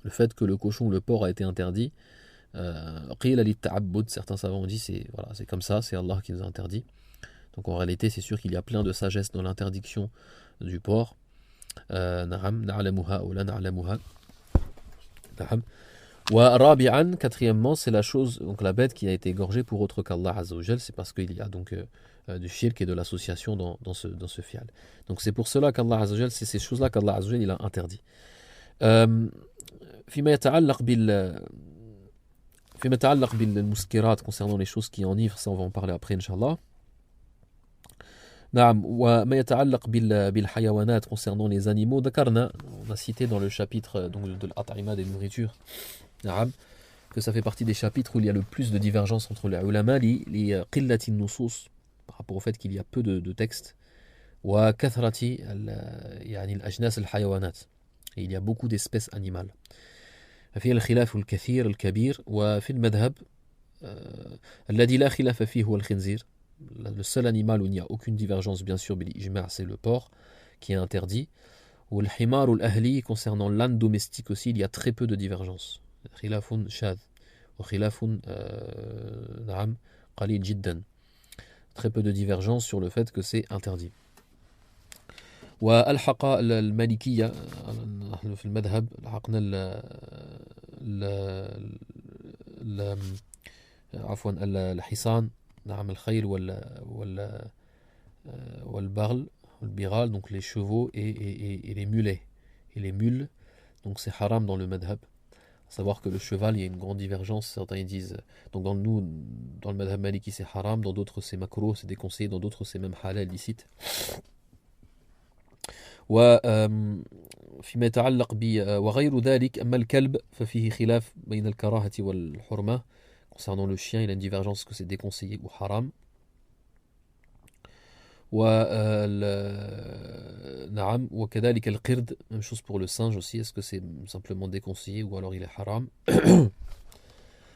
le fait que le cochon ou le porc a été interdit, certains savants ont dit c'est comme ça, c'est Allah qui nous a interdit. Donc en réalité c'est sûr qu'il y a plein de sagesse dans l'interdiction du porc. Quatrièmement, c'est la chose, donc la bête qui a été égorgée pour autre qu'Allah Azza wa Jal, c'est parce qu'il y a donc du shirk et de l'association dans ce fial. Donc c'est pour cela qu'Allah Azza wa Jal, c'est ces choses-là qu'Allah Azza wa Jal il a interdit. فيما يتعلق بالمسكرات, concernant les choses qui enivrent, ça on va en parler après Inch'Allah. نعم وما يتعلق بالحيوانات, concernant les animaux, ذكرنا, on a cité dans le chapitre donc de l'at'ima, des nourritures, نعم, que ça fait partie des chapitres où il y a le plus de divergence entre les ulama, les قلة النصوص, par rapport au fait qu'il y a peu de textes, وكثرة يعني الأجناس الحيوانات, et il y a beaucoup d'espèces animales. ففي الخلاف الكثير الكبير, وفي المذهب الذي لا خلاف فيه هو الخنزير, le seul animal où il n'y a aucune divergence bien sûr بالإجماع, c'est le porc qui est interdit. والحمار الأهلي, concernant l'âne domestique aussi, il y a très peu de divergence. خلاف شاذ وخلاف نعم قليل جدا, très peu de divergence sur le fait que c'est interdit. وألحق المالكية في المذهب, لحقنا عفوا الحصان, نعم الخيل والبغل, donc les chevaux et les mulets et les mules, donc c'est haram dans le madhab. À savoir que le cheval, il y a une grande divergence. Certains ils disent, donc dans le madhab maliki c'est haram, dans d'autres c'est makruh, c'est déconseillé, dans d'autres c'est même halal, licite. وفيما يتعلق وغير ذلك أما الكلب ففيه خلاف بين الكراهة والحرمة. Concernant le chien, il a une divergence que c'est déconseillé ou haram. نعم وكذلك القرد, même chose pour le singe aussi, est-ce que c'est simplement déconseillé ou alors il est haram.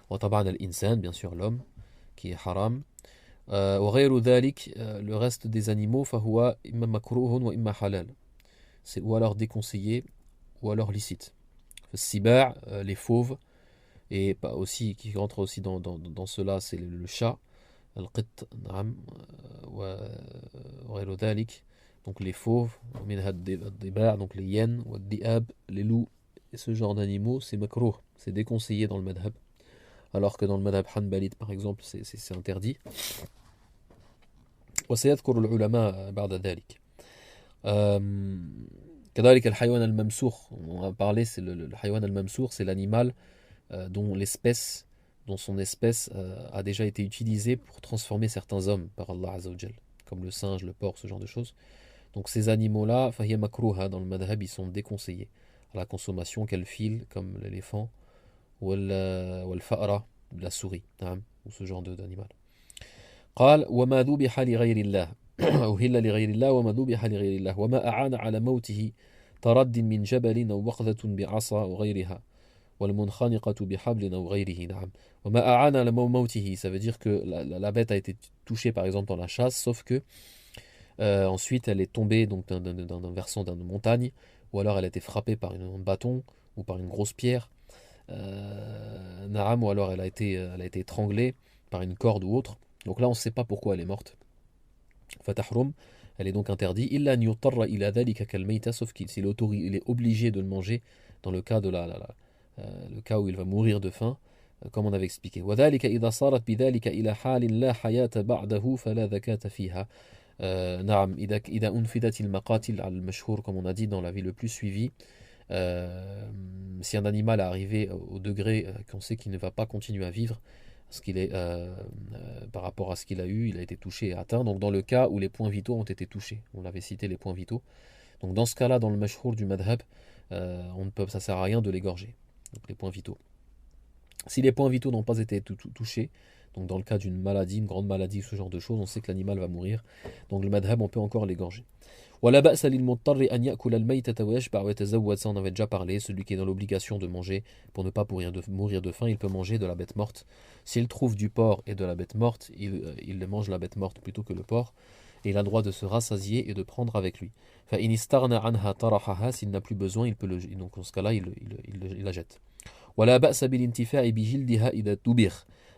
وطبعا الإنسان, bien sûr l'homme qui est haram. وغير ذلك, le reste des animaux فهو إما مكروه وإما حلال, c'est ou alors déconseillé ou alors licite. السباع, les fauves, et pas aussi qui rentre aussi dans cela, c'est le chat. القط نعم وغير ذلك, donc les fauves, منها الضباع, donc les hyènes, والذئاب, les loups, et ce genre d'animaux c'est makruh, c'est déconseillé dans le madhab, alors que dans le madhab hanbalite par exemple c'est interdit. وسيذكر العلماء بعد ذلك. كذلك الحيوان الممسوخ, on va parler, c'est le حيوان الممسوخ, c'est l'animal dont son espèce a déjà été utilisée pour transformer certains hommes par Allah Azza wa Jal, comme le singe, le porc, ce genre de choses. Donc ces animaux-là, fahiya makruha, dans le madhab, ils sont déconseillés à la consommation, qu'elle file, comme l'éléphant, ou al fa'ra, la souris, ou ce genre d'animal. قال وما ذبح لغير الله أهل لغير الله وما ذبح لغير الله وما أعان على موته ترد من جبل أو وقذة بعصا وغيرها والمنخنقة بحبل أو غيره نعم وما أعان على موته, ça veut dire que la bête a été touchée par exemple dans la chasse, sauf que ensuite elle est tombée donc d'un versant d'une montagne, ou alors elle a été frappée par un bâton ou par une grosse pierre, ou alors elle a été étranglée par une corde ou autre. Donc là on ne sait pas pourquoi elle est morte. Fatahrum, elle est donc interdite. Illa an yutarra ila dhalika kal mayta, sauf qu'il est obligé de le manger dans le cas le cas où il va mourir de faim, comme on avait expliqué. وذلك إذا صارت بذلك إلى حال لا حياة بعده فلا ذكاة فيها. نعم إذا أنفذت المقاتل على المشهور, comme on a dit dans la vie le plus suivi, si un animal est arrivé au degré qu'on sait qu'il ne va pas continuer à vivre, parce qu'il est par rapport à ce qu'il a eu, il a été touché et atteint. Donc dans le cas où les points vitaux ont été touchés, on avait cité les points vitaux. Donc dans ce cas-là, dans le mashhour du madhab, ça sert à rien de l'égorger. Donc les points vitaux. Si les points vitaux n'ont pas été touchés, donc dans le cas d'une maladie, une grande maladie, ce genre de choses, on sait que l'animal va mourir. Donc le madhab, on peut encore l'égorger. ولا بأس للمضطر أن يأكل الميتة ويشبع ويتزود, ça on avait déjà parlé. Celui qui est dans l'obligation de manger pour ne pas mourir de faim, il peut manger de la bête morte. S'il trouve du porc et de la bête morte, il mange la bête morte plutôt que le porc, et il a le droit de se rassasier et de prendre avec lui. فإن استغنى عنها طرحها, s'il n'a plus besoin, il peut donc dans ce cas-là il la jette. ولا بأس بالانتفاع بجلدها إذا دبغ.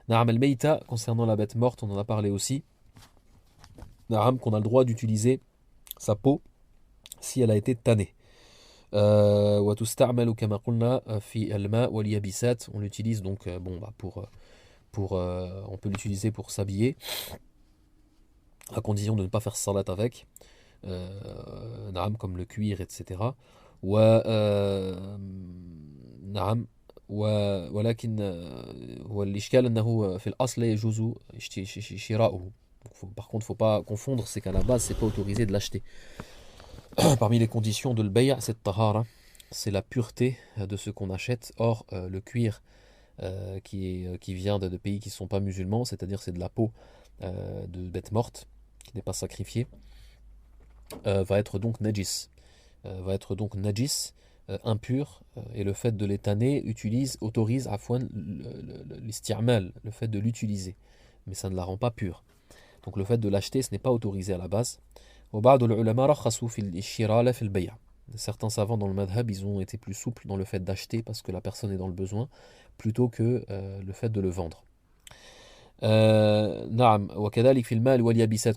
نعم الميتة, concernant la bête morte, on en a parlé aussi. نعم, qu'on a le droit d'utiliser sa peau si elle a été tannée. وتستعمل كما قلنا في الماء واليابسات, on l'utilise donc on peut l'utiliser pour s'habiller, à condition de ne pas faire salat avec, comme le cuir, etc. نعم ولكن والإشكال أنه في الأصل لا يجوز شراؤه. Par contre, il ne faut pas confondre, c'est qu'à la base, c'est pas autorisé de l'acheter. Parmi les conditions de l'bay'a, c'est tahara, c'est la pureté de ce qu'on achète. Or, le cuir qui vient de pays qui ne sont pas musulmans, c'est-à-dire c'est de la peau de bête morte, qui n'est pas sacrifiée, va être donc najis, impur, et le fait de l'étaner autorise à fouan l'isti'mal, le fait de l'utiliser, mais ça ne la rend pas pure. Donc le fait de l'acheter, ce n'est pas autorisé à la base. Certains savants dans le madhab, ils ont été plus souples dans le fait d'acheter parce que la personne est dans le besoin, plutôt que le fait de le vendre.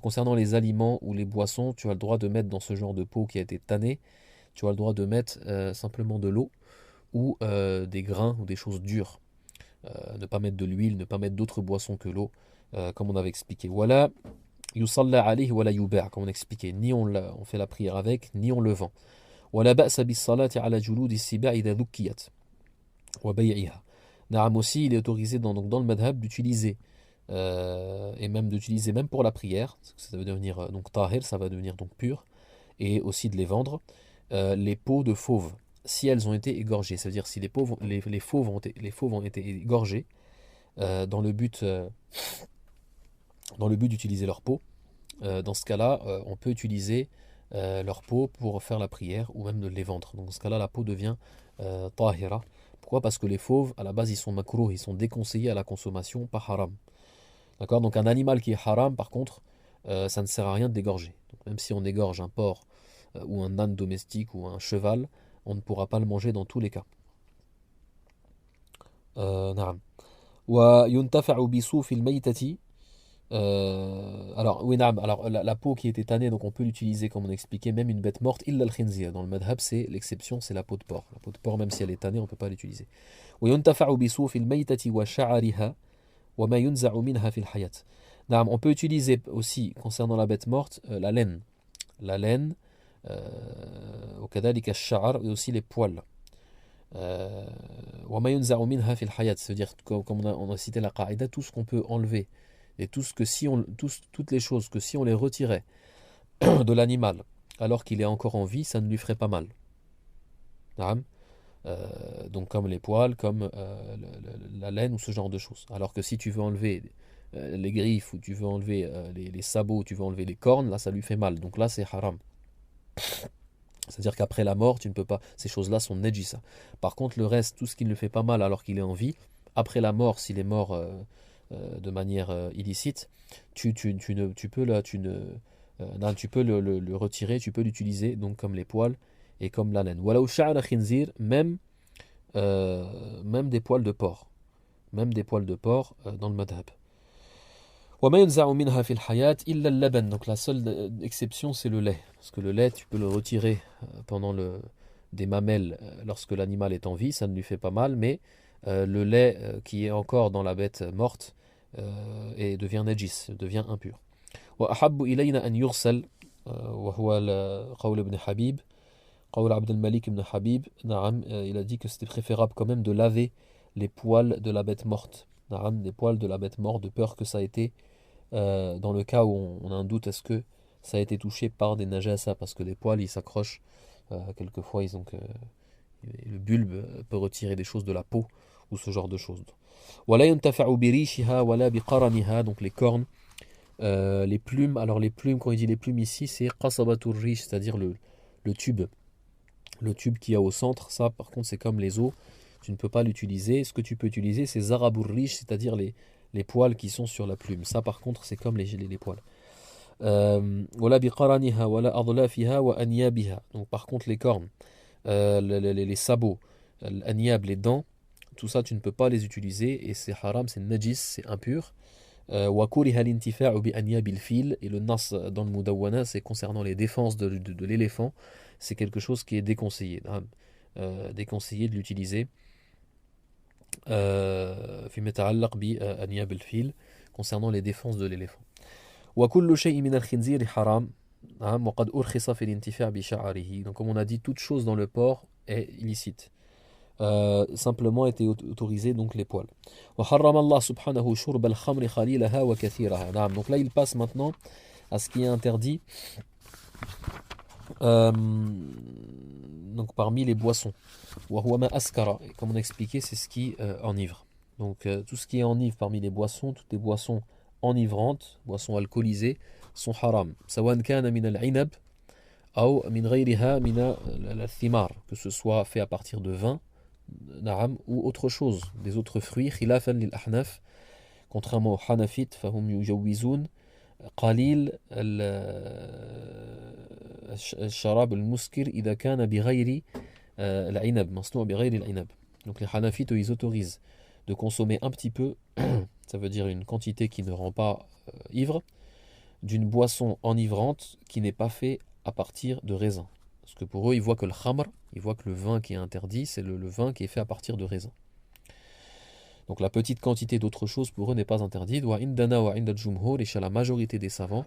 Concernant les aliments ou les boissons, tu as le droit de mettre dans ce genre de pot qui a été tanné, tu as le droit de mettre simplement de l'eau ou des grains ou des choses dures. Ne pas mettre de l'huile, ne pas mettre d'autres boissons que l'eau, comme on avait expliqué. Voilà, yusalla alayhi wala yuba', comme on expliquait, ni on fait la prière avec, ni on le vend. ولا بأس بالصلاة على جلود السباع إذا ذكيت وبيعها. Naam aussi, il est autorisé donc dans le madhab d'utiliser et même d'utiliser même pour la prière, parce que ça va devenir donc tahir, ça va devenir donc pur, et aussi de les vendre, les peaux de fauves, si elles ont été égorgées. Ça veut dire si les fauves ont été égorgés dans le but d'utiliser leur peau. Dans ce cas-là, on peut utiliser leur peau pour faire la prière ou même de les vendre. Donc dans ce cas-là, la peau devient tahira. Pourquoi? Parce que les fauves, à la base, ils sont makrouh, ils sont déconseillés à la consommation, pas haram. D'accord? Donc un animal qui est haram, par contre, ça ne sert à rien de l'égorger. Donc même si on égorge un porc ou un âne domestique ou un cheval, on ne pourra pas le manger dans tous les cas. نعم. وينتفع بصوف الميتة. Alors, oui, naam, alors la peau qui était tannée, donc on peut l'utiliser comme on expliquait, même une bête morte, illa al-khinzir. Dans le madhab, c'est l'exception, c'est la peau de porc. La peau de porc, même si elle est tannée, on ne peut pas l'utiliser. وينتفع بصوف الميتة وشعرها وما ينزع منها في الحياة. Naam, on peut utiliser aussi, concernant la bête morte, la laine. La laine, وكذلك الشعر, et aussi les poils. وما ينزع منها في الحياة, c'est-à-dire, comme on a cité la qaïda, tout ce qu'on peut enlever. Et toutes les choses que si on les retirait de l'animal alors qu'il est encore en vie, ça ne lui ferait pas mal. Donc comme les poils, comme la laine ou ce genre de choses. Alors que si tu veux enlever les griffes ou tu veux enlever les sabots, tu veux enlever les cornes, là ça lui fait mal. Donc là c'est haram. C'est-à-dire qu'après la mort, tu ne peux pas. Ces choses-là sont nejisa. Par contre, le reste, tout ce qui ne le fait pas mal alors qu'il est en vie, après la mort, s'il est mort de manière illicite, tu peux le retirer, tu peux l'utiliser donc comme les poils et comme la laine. Voilà, même des poils de porc, dans le madhab. Donc la seule exception c'est le lait, parce que le lait tu peux le retirer pendant des mamelles lorsque l'animal est en vie, ça ne lui fait pas mal, mais le lait qui est encore dans la bête morte et devient najis, devient impur. وأحب إلينا أن يغسل وهو قول ابن حبيب قول عبد الملك بن حبيب نعم il a dit que c'était préférable quand même de laver les poils de la bête morte نعم les poils de la bête morte de peur que ça a été dans le cas où on a un doute est-ce que ça a été touché par des najasa parce que les poils ils s'accrochent quelquefois ils ont le bulbe peut retirer des choses de la peau ou ce genre de choses. ولا ينتفع بريشها ولا بقرنها donc les cornes les plumes. Alors les plumes, quand il dit les plumes ici, c'est qasabatur rish, c'est-à-dire le tube qu'il y a au centre. Ça par contre c'est comme les os, tu ne peux pas l'utiliser. Ce que tu peux utiliser c'est zarabur rish, c'est-à-dire les poils qui sont sur la plume. Ça par contre c'est comme les poils. ولا بقرنها ولا أضلافها وأنيابها. Donc par contre les cornes, les sabots, l'aniab, les dents, tout ça tu ne peux pas les utiliser et c'est haram, c'est najis, c'est impur. وكره الانتفاع بأنياب الفيل, et le nas dans le Mudawwana c'est concernant les défenses de l'éléphant, c'est quelque chose qui est déconseillé, déconseillé de l'utiliser فيما يتعلق بأنياب الفيل concernant les défenses de l'éléphant. وكل شيء من الخنزير حرام وقد أرخص في الانتفاع بشعره. Donc comme on a dit, toute chose dans le porc est illicite. Simplement été autorisé donc les poils. وحرم الله سبحانه شرب الخمر خليلها وكثيرها. نعم. Donc là il passe maintenant à ce qui est interdit donc parmi les boissons. وهو ما أسكر, comme on a expliqué, c'est ce qui enivre. Donc tout ce qui est enivre parmi les boissons, toutes les boissons enivrantes, boissons alcoolisées, sont haram. سواء كان من العنب أو من غيرها من الثمار, que ce soit fait à partir de vin ou autre chose, des autres fruits. خلافا للأحناف, contrairement aux Hanafites, فهم يجوزون قليل الشراب المسكر إذا كان بغير العنب مصنوع بغير العنب. Donc les Hanafites ils autorisent de consommer un petit peu, ça veut dire une quantité qui ne rend pas ivre, d'une boisson enivrante qui n'est pas fait à partir de raisin. Parce que pour eux, ils voient que le khamr, ils voient que le vin qui est interdit, c'est le vin qui est fait à partir de raisin. Donc la petite quantité d'autre chose pour eux n'est pas interdite. Et chez la majorité des savants,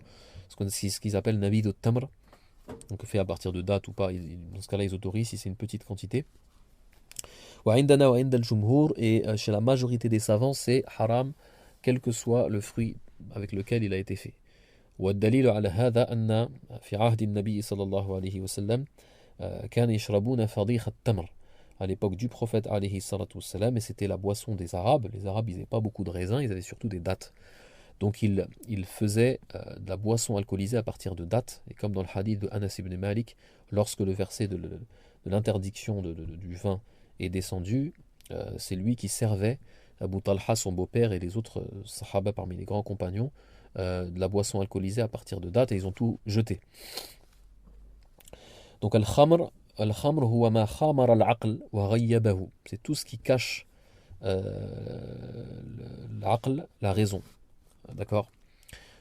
ce qu'ils appellent nabid au tamr, donc fait à partir de date ou pas, dans ce cas-là ils autorisent si c'est une petite quantité. وعندنا وعند الجمهور, et chez la majorité des savants c'est haram quel que soit le fruit avec lequel il a été fait. والدليل على هذا أن في عهد النبي صلى الله عليه وسلم كانوا يشربون فضيخ التمر à l'époque du prophète alayhi salatu wassalam, et c'était la boisson des Arabes. Les Arabes ils n'avaient pas beaucoup de raisins, ils avaient surtout des dattes. Donc ils faisaient de la boisson alcoolisée à partir de dattes, et comme dans le hadith de Anas ibn Malik, lorsque le verset de l'interdiction du vin est descendu, c'est lui qui servait Abu Talha, son beau-père, et les autres sahaba parmi les grands compagnons, de la boisson alcoolisée à partir de dattes, et ils ont tout jeté. Donc al-khamr huwa ma khamara al-aql wa ghayyabahu, c'est tout ce qui cache l'aql, la raison. D'accord?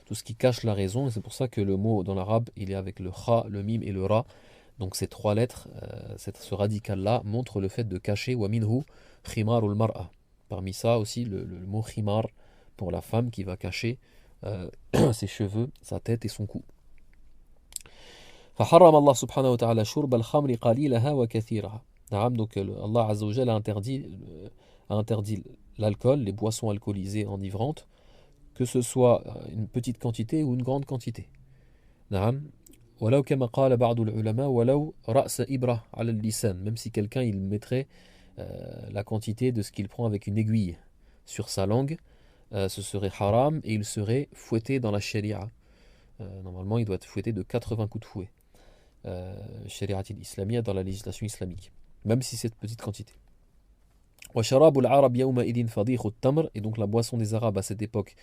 Tout ce qui cache la raison, et c'est pour ça que le mot dans l'arabe, il est avec le kha, le mim et le ra. Donc ces trois lettres, ce radical-là montre le fait de cacher wa minhu khimarul mar'a. Parmi ça aussi le mot khimar pour la femme qui va cacher ses cheveux, sa tête et son cou. فحرم الله سبحانه وتعالى شرب الخمر قليلها وكثيرها. Donc Allah Azza wa Jalla a interdit l'alcool, les boissons alcoolisées enivrantes, que ce soit une petite quantité ou une grande quantité. ولو كما قال بعض العلماء ولو رأس إبرة على اللسان, même si quelqu'un il mettrait la quantité de ce qu'il prend avec une aiguille sur sa langue, ce serait haram et il serait fouetté dans la sharia. Normalement il doit être fouetté de 80 coups de fouet. Sharia islamia, dans la législation islamique, même si c'est de petite quantité. وشراب العرب يومئذ فضيخ التمر, et donc la boisson des Arabes à cette époque,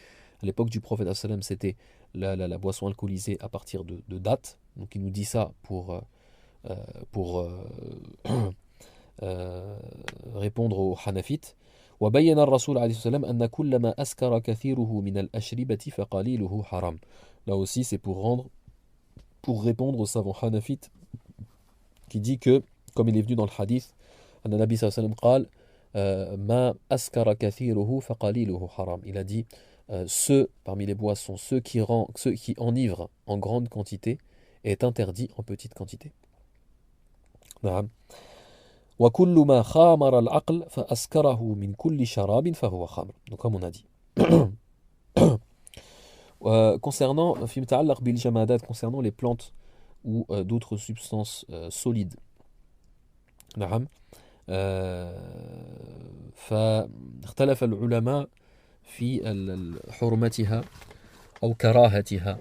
à l'époque du prophète c'était la boisson alcoolisée à partir de dattes. Donc il nous dit ça pour répondre aux Hanafites. وبين الرسول عليه الصلاة والسلام أن كل ما أسكر كثيره من الأشربة فقليله حرام. Là aussi c'est pour répondre aux savants Hanafites qui dit que, comme il est venu dans le hadith, أن النبي صلى الله عليه وسلم قال ما أسكر كثيره فقليله حرام. Il a dit ceux parmi les boissons, ceux qui enivrent en grande quantité est interdit en petite quantité. وكل ما خامر العقل فأسكره من كل شراب فهو خمر. Donc comme on a dit. Concernant concernant les plantes ou d'autres substances solides. فاختلف العلماء في حرمتها أو كراهتها.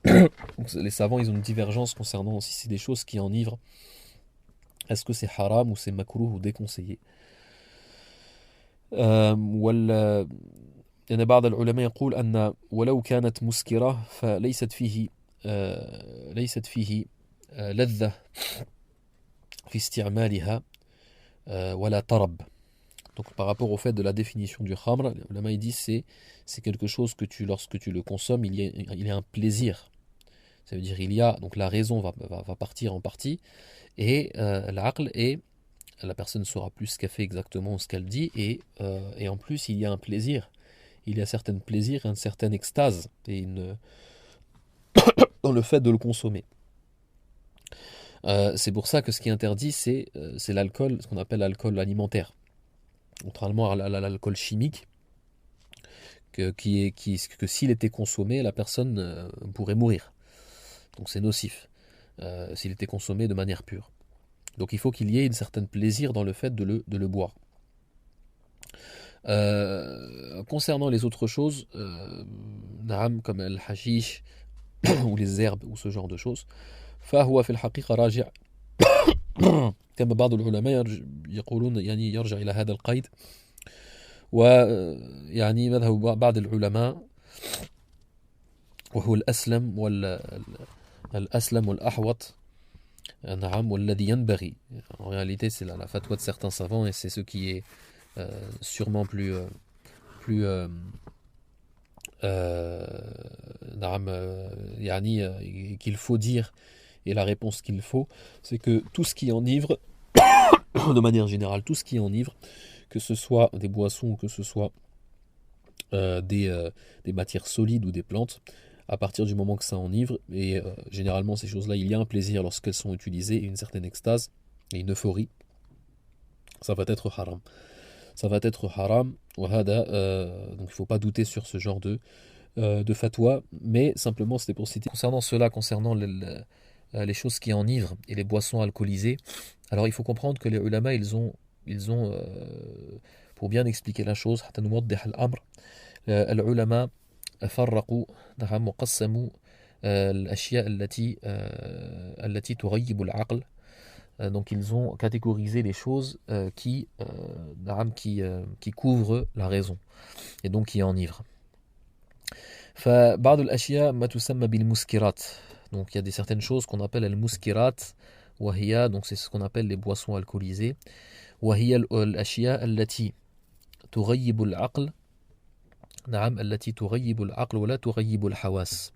Les savants ils ont une divergence concernant si c'est des choses qui enivrent, est-ce que c'est haram ou c'est makruh ou déconseillé. يعني بعض العلماء يقول أن ولو كانت مسكرة فليست فيه لذة في استعمالها ولا طرب. Donc par rapport au fait de la définition du khamr, le ulama il dit c'est quelque chose que lorsque tu le consommes, il y a un plaisir. Ça veut dire donc la raison va partir en partie, et l'aql, et la personne saura plus ce qu'elle fait exactement, ce qu'elle dit, et en plus il y a un plaisir. Il y a un certain plaisir, une certaine extase et dans le fait de le consommer. C'est pour ça que ce qui est interdit, c'est l'alcool, ce qu'on appelle l'alcool alimentaire. Contrairement à l'alcool chimique, que s'il était consommé, la personne pourrait mourir. Donc c'est nocif, s'il était consommé de manière pure. Donc il faut qu'il y ait un certain plaisir dans le fait de le boire. Concernant les autres choses, comme le hashish ou les herbes ou ce genre de choses, فهو في الحقيقة راجع كما بعض العلماء يقولون يعني يرجع إلى هذا القيد، ويعني مذهب بعض العلماء وهو الأسلم والأحوط نعم والذي ينبغي. En réalité c'est la fatwa de certains savants et c'est ce qui est sûrement plus qu'il faut dire, et la réponse qu'il faut, c'est que tout ce qui enivre, de manière générale, tout ce qui enivre, que ce soit des boissons ou que ce soit des matières solides ou des plantes, à partir du moment que ça enivre. Et généralement, ces choses-là, il y a un plaisir lorsqu'elles sont utilisées, et une certaine extase, et une euphorie. Ça va être haram. Ça va être haram. Wahada, donc il ne faut pas douter sur ce genre de fatwa, mais simplement c'était pour citer. Concernant cela, concernant les choses qui enivrent et les boissons alcoolisées, alors il faut comprendre que les ulama, ils ont pour bien expliquer la chose, حتى نوضح الأمر العلماء فرقوا نعم وقسموا الأشياء التي تغيب العقل. Donc ils ont catégorisé les choses qui couvrent la raison et donc qui enivrent. فبعض الأشياء ما تسمى بالمسكرات. Donc il y a certaines choses qu'on appelle المسكرات وهي, donc c'est ce qu'on appelle les boissons alcoolisées. وهي الأشياء التي تغيب العقل. نعم التي تغيب العقل ولا تغيب الحواس.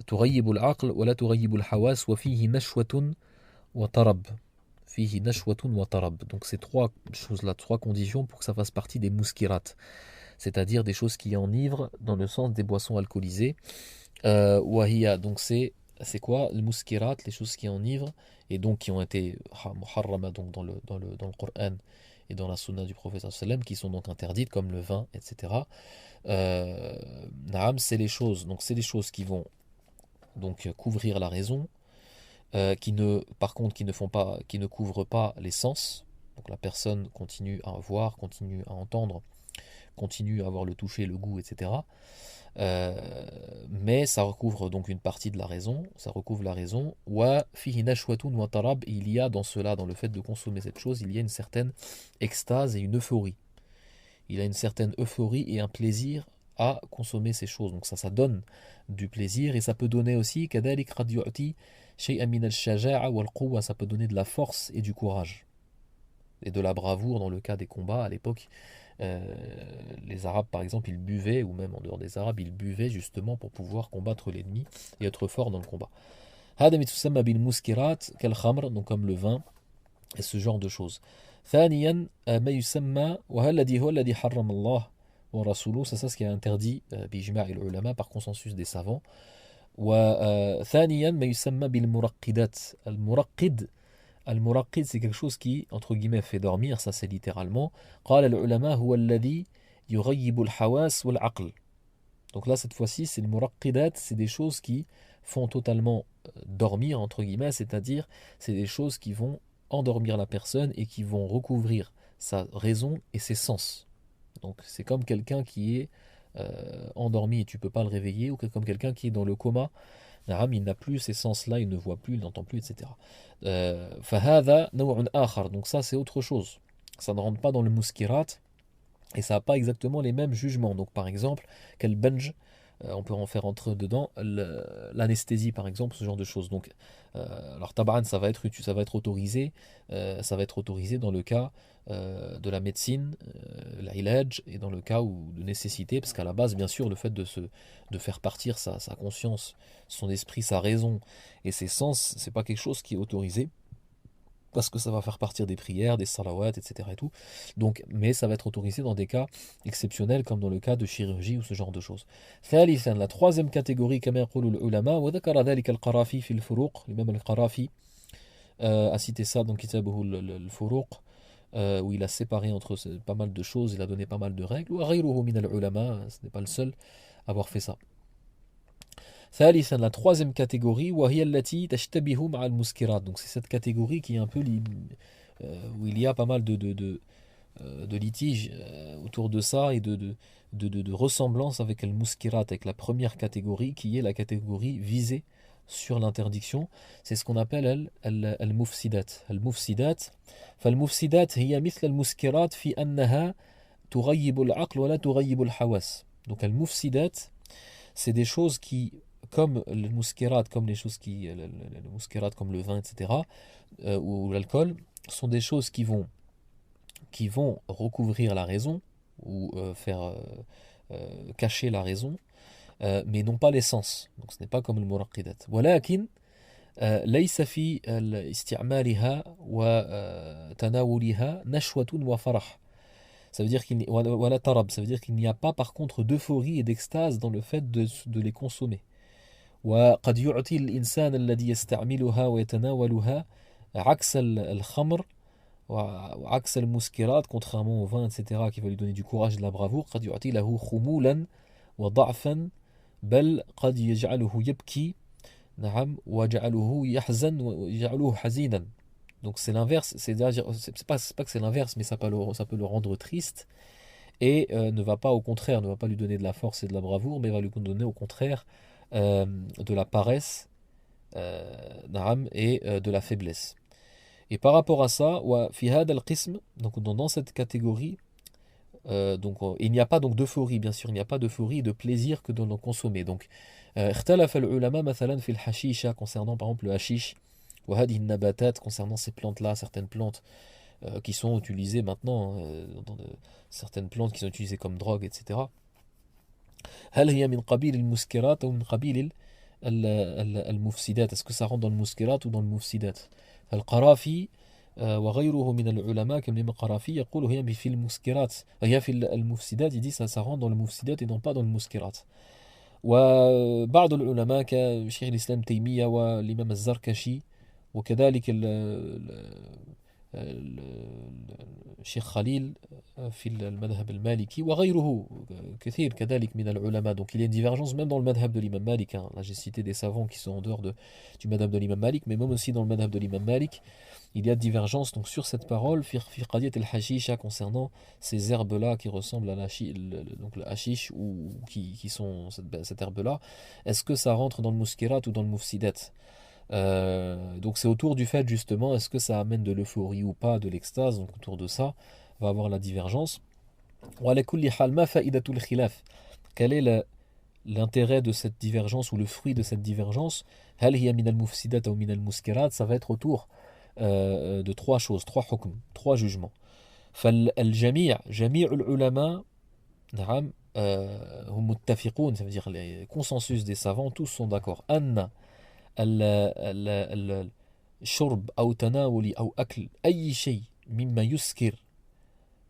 تغيب العقل ولا تغيب الحواس وفيه نشوة وطرب. فيه نشوة وطرب. Donc ces trois choses-là, trois conditions pour que ça fasse partie des muskirat, c'est-à-dire des choses qui enivrent dans le sens des boissons alcoolisées. Wahia, donc c'est quoi le muskirat, les choses qui enivrent et donc qui ont été muharrama, donc dans le Coran et dans la sunna du prophète sallam, qui sont donc interdites comme le vin, etc. Naam, c'est les choses, donc c'est les choses qui vont donc couvrir la raison, par contre qui ne couvrent pas les sens. Donc la personne continue à voir, continue à entendre, continue à avoir le toucher, le goût, etc. Mais ça recouvre donc une partie de la raison, ça recouvre la raison. Wa fihi nashwatun wa tarab, il y a dans cela, dans le fait de consommer cette chose, il y a une certaine extase et une euphorie. Il a une certaine euphorie et un plaisir à consommer ces choses. Donc ça donne du plaisir et ça peut donner aussi kadalik qad yu'ti shay'an min al-shaja'a wal quwwa, ça peut donner de la force et du courage et de la bravoure dans le cas des combats à l'époque. Les Arabes par exemple ils buvaient, ou même en dehors des Arabes ils buvaient justement pour pouvoir combattre l'ennemi et être fort dans le combat. هذا متسمى بالمسكرات كالخمر, donc comme le vin et ce genre de choses. ثانيا ما يسمى وهذا هو الذي حرم الله ورسوله, c'est ça ce qui est interdit بإجماع العلماء, par consensus des savants. وثانيا ما يسمى بالمرقدات. المرقد c'est quelque chose qui entre guillemets fait dormir, ça c'est littéralement. قال العلماء هو الذي يغيب الحواس والعقل. Donc là cette fois-ci c'est le muraqidat, c'est des choses qui font totalement dormir entre guillemets, c'est-à-dire c'est des choses qui vont endormir la personne et qui vont recouvrir sa raison et ses sens. Donc c'est comme quelqu'un qui est endormi et tu peux pas le réveiller, ou comme quelqu'un qui est dans le coma. Il n'a plus ces sens-là, il ne voit plus, il n'entend plus, etc. فهذا نوع آخر. Donc ça c'est autre chose. Ça ne rentre pas dans le muskirat et ça n'a pas exactement les mêmes jugements. Donc par exemple, quel benj, on peut en faire entrer dedans l'anesthésie par exemple, ce genre de choses. Donc alors taban ça va être autorisé, dans le cas de la médecine, l'ilaj, et dans le cas de nécessité, parce qu'à la base bien sûr le fait de faire partir sa conscience, son esprit, sa raison et ses sens, c'est pas quelque chose qui est autorisé, parce que ça va faire partir des prières, des salawats, etc. et tout. Donc, mais ça va être autorisé dans des cas exceptionnels, comme dans le cas de chirurgie ou ce genre de choses. ثالثا, la troisième catégorie, كما يقول العلماء وذكر ذلك القرافي في الفروق, l'imam al-Qarafi a cité ça dans كتابه الفروق, où il a séparé entre pas mal de choses, il a donné pas mal de règles. وغيره من العلماء, ce n'est pas le seul à avoir fait ça. ثالثا, la troisième catégorie, وهي التي تشتبه مع المسكرات. Donc c'est cette catégorie qui est un peu où il y a pas mal de litiges autour de ça et de ressemblance avec le muskirat, avec la première catégorie qui est la catégorie visée sur l'interdiction. C'est ce qu'on appelle المفسدات. المفسدات فالمفسدات هي مثل المسكرات في أنها تغيب العقل ولا تغيب الحواس. Donc المفسدات, c'est des choses qui, comme le muskirat, comme les choses le muskirat, comme le vin, etc., ou l'alcool, sont des choses qui vont recouvrir la raison, ou faire cacher la raison, mais non pas les sens. Donc ce n'est pas comme le muraqidat. ولكن ليس في استعمالها وتناولها نشوة وفرح. Ça veut dire qu'il n'y wala tarab, ça veut dire qu'il n'y a pas par contre d'euphorie et d'extase dans le fait de les consommer. وقد يعطي الإنسان الذي يستعملها ويتناولها عكس الخمر وعكس المسكرات, contrairement au vin, etc., qui va lui donner du courage et de la bravoure. قد يعطي له خمولا وضعفا بل قد يجعله يبكي نعم ويجعله يحزن ويجعله حزينا. Donc c'est l'inverse, c'est pas que c'est l'inverse, mais ça peut le rendre triste et ne va pas lui donner de la force et de la bravoure, mais va lui donner au contraire de la paresse et de la faiblesse. Et par rapport à ça, fi hada al-qism, donc dans cette catégorie, il n'y a pas donc d'euphorie, bien sûr, il n'y a pas d'euphorie et de plaisir que de l'en consommer. Donc, اختلف العلماء مثلا في الحشيشة concernant par exemple le hashish, وهذه النباتات concernant ces plantes-là, certaines plantes qui sont utilisées maintenant, certaines plantes qui sont utilisées comme drogue, etc. هل هي من قبيل المسكرات أو من قبيل المفسدات؟ Est-ce que ça rentre dans le muskirat ou dans le mufsidat? القرافي وغيره من العلماء كالإمام القرافي يقول هي في المسكرات, هي في المفسدات, il dit ça rentre dans le mufsidat et non pas dans le muskirat. وبعض العلماء كشيخ الإسلام تيمية والإمام الزركشي وكذلك الشيخ خليل في المذهب المالكي وغيره كثير كذلك من العلماء. Donc il y a une divergence même dans le madhab de l'imam Malik, hein. Là j'ai cité des savants qui sont en dehors du madhab de l'imam Malik, mais même aussi dans le madhab de l'imam Malik il y a divergence donc sur cette parole fi qadiyat al-hashisha, concernant ces herbes là qui ressemblent à donc le hashish ou qui sont cette herbe là. Est-ce que ça rentre dans le muskirat ou dans le mufsidat? Donc c'est autour du fait justement, est-ce que ça amène de l'euphorie ou pas, de l'extase. Donc autour de ça on va avoir la divergence. Quel est l'intérêt de cette divergence ou le fruit de cette divergence? Ça va être autour de trois choses, trois hukm, trois jugements. جميع العلماء نعم هم متفقون, ça veut dire les consensus des savants, tous sont d'accord. أن الشرب أو تناول أو أكل أي شيء مما يسكر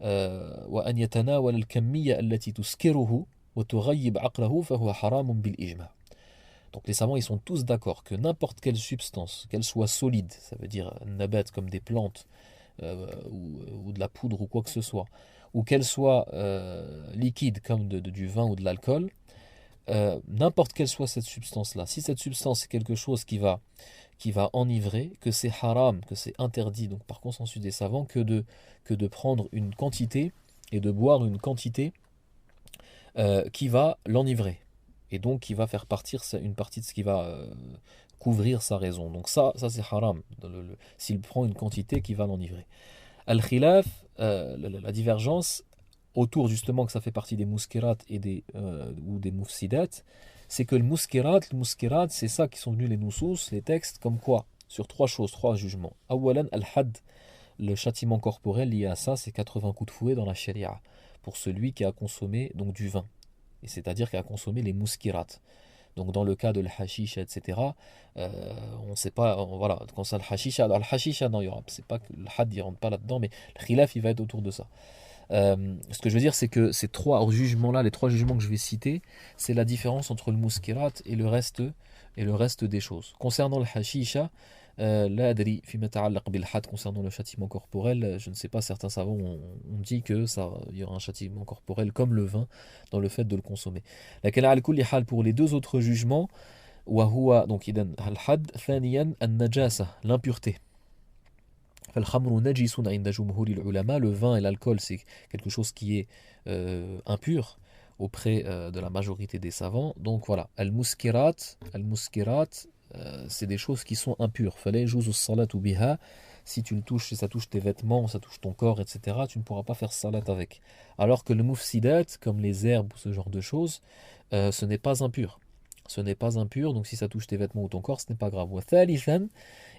وأن يتناول الكمية التي تسكره وتغيب عقله فهو حرام بالإجماع. Donc les savants ils sont tous d'accord que n'importe quelle substance, qu'elle soit solide, ça veut dire nabat comme des plantes ou de la poudre ou quoi que ce soit, ou qu'elle soit liquide comme du vin ou de l'alcool, n'importe quelle soit cette substance-là, si cette substance est quelque chose qui va enivrer, que c'est haram, que c'est interdit, donc par consensus des savants, que de prendre une quantité et de boire une quantité qui va l'enivrer, et donc qui va faire partir une partie de ce qui va couvrir sa raison. Donc ça c'est haram, s'il prend une quantité qui va l'enivrer. Al-khilaf, la divergence, autour justement que ça fait partie des muskirat et ou des mufsidat, c'est que le muskirat, c'est ça qui sont venus les nusus, les textes, comme quoi? Sur trois choses, trois jugements. Awalan al-had, le châtiment corporel lié à ça, c'est 80 coups de fouet dans la sharia, pour celui qui a consommé donc du vin, et c'est-à-dire qui a consommé les muskirat. Donc dans le cas de l'hashish, etc., on ne sait pas, voilà, quand ça le hashish, alors le hashish, non, il y aura, c'est pas que le had il rentre pas là-dedans, mais le khilaf il va être autour de ça. Ce que je veux dire, c'est que ces trois jugements-là, les trois jugements que je vais citer, c'est la différence entre le muskirat et le reste des choses. Concernant le hashisha, l'adri fima ta'allaq bil had, concernant le châtiment corporel, je ne sais pas, certains savants ont dit que il y aura un châtiment corporel comme le vin dans le fait de le consommer. Lakin al kulli hal, pour les deux autres jugements, wa huwa, donc idan al had, thaniyan an najasa, l'impureté. Le vin et l'alcool, c'est quelque chose qui est impur auprès de la majorité des savants. Donc voilà, al-muskirat, c'est des choses qui sont impures. Si tu le touches, si ça touche tes vêtements, ça touche ton corps, etc., tu ne pourras pas faire salat avec. Alors que le mufsidat, comme les herbes ou ce genre de choses, ce n'est pas impur. Ce n'est pas impur, donc si ça touche tes vêtements ou ton corps, ce n'est pas grave.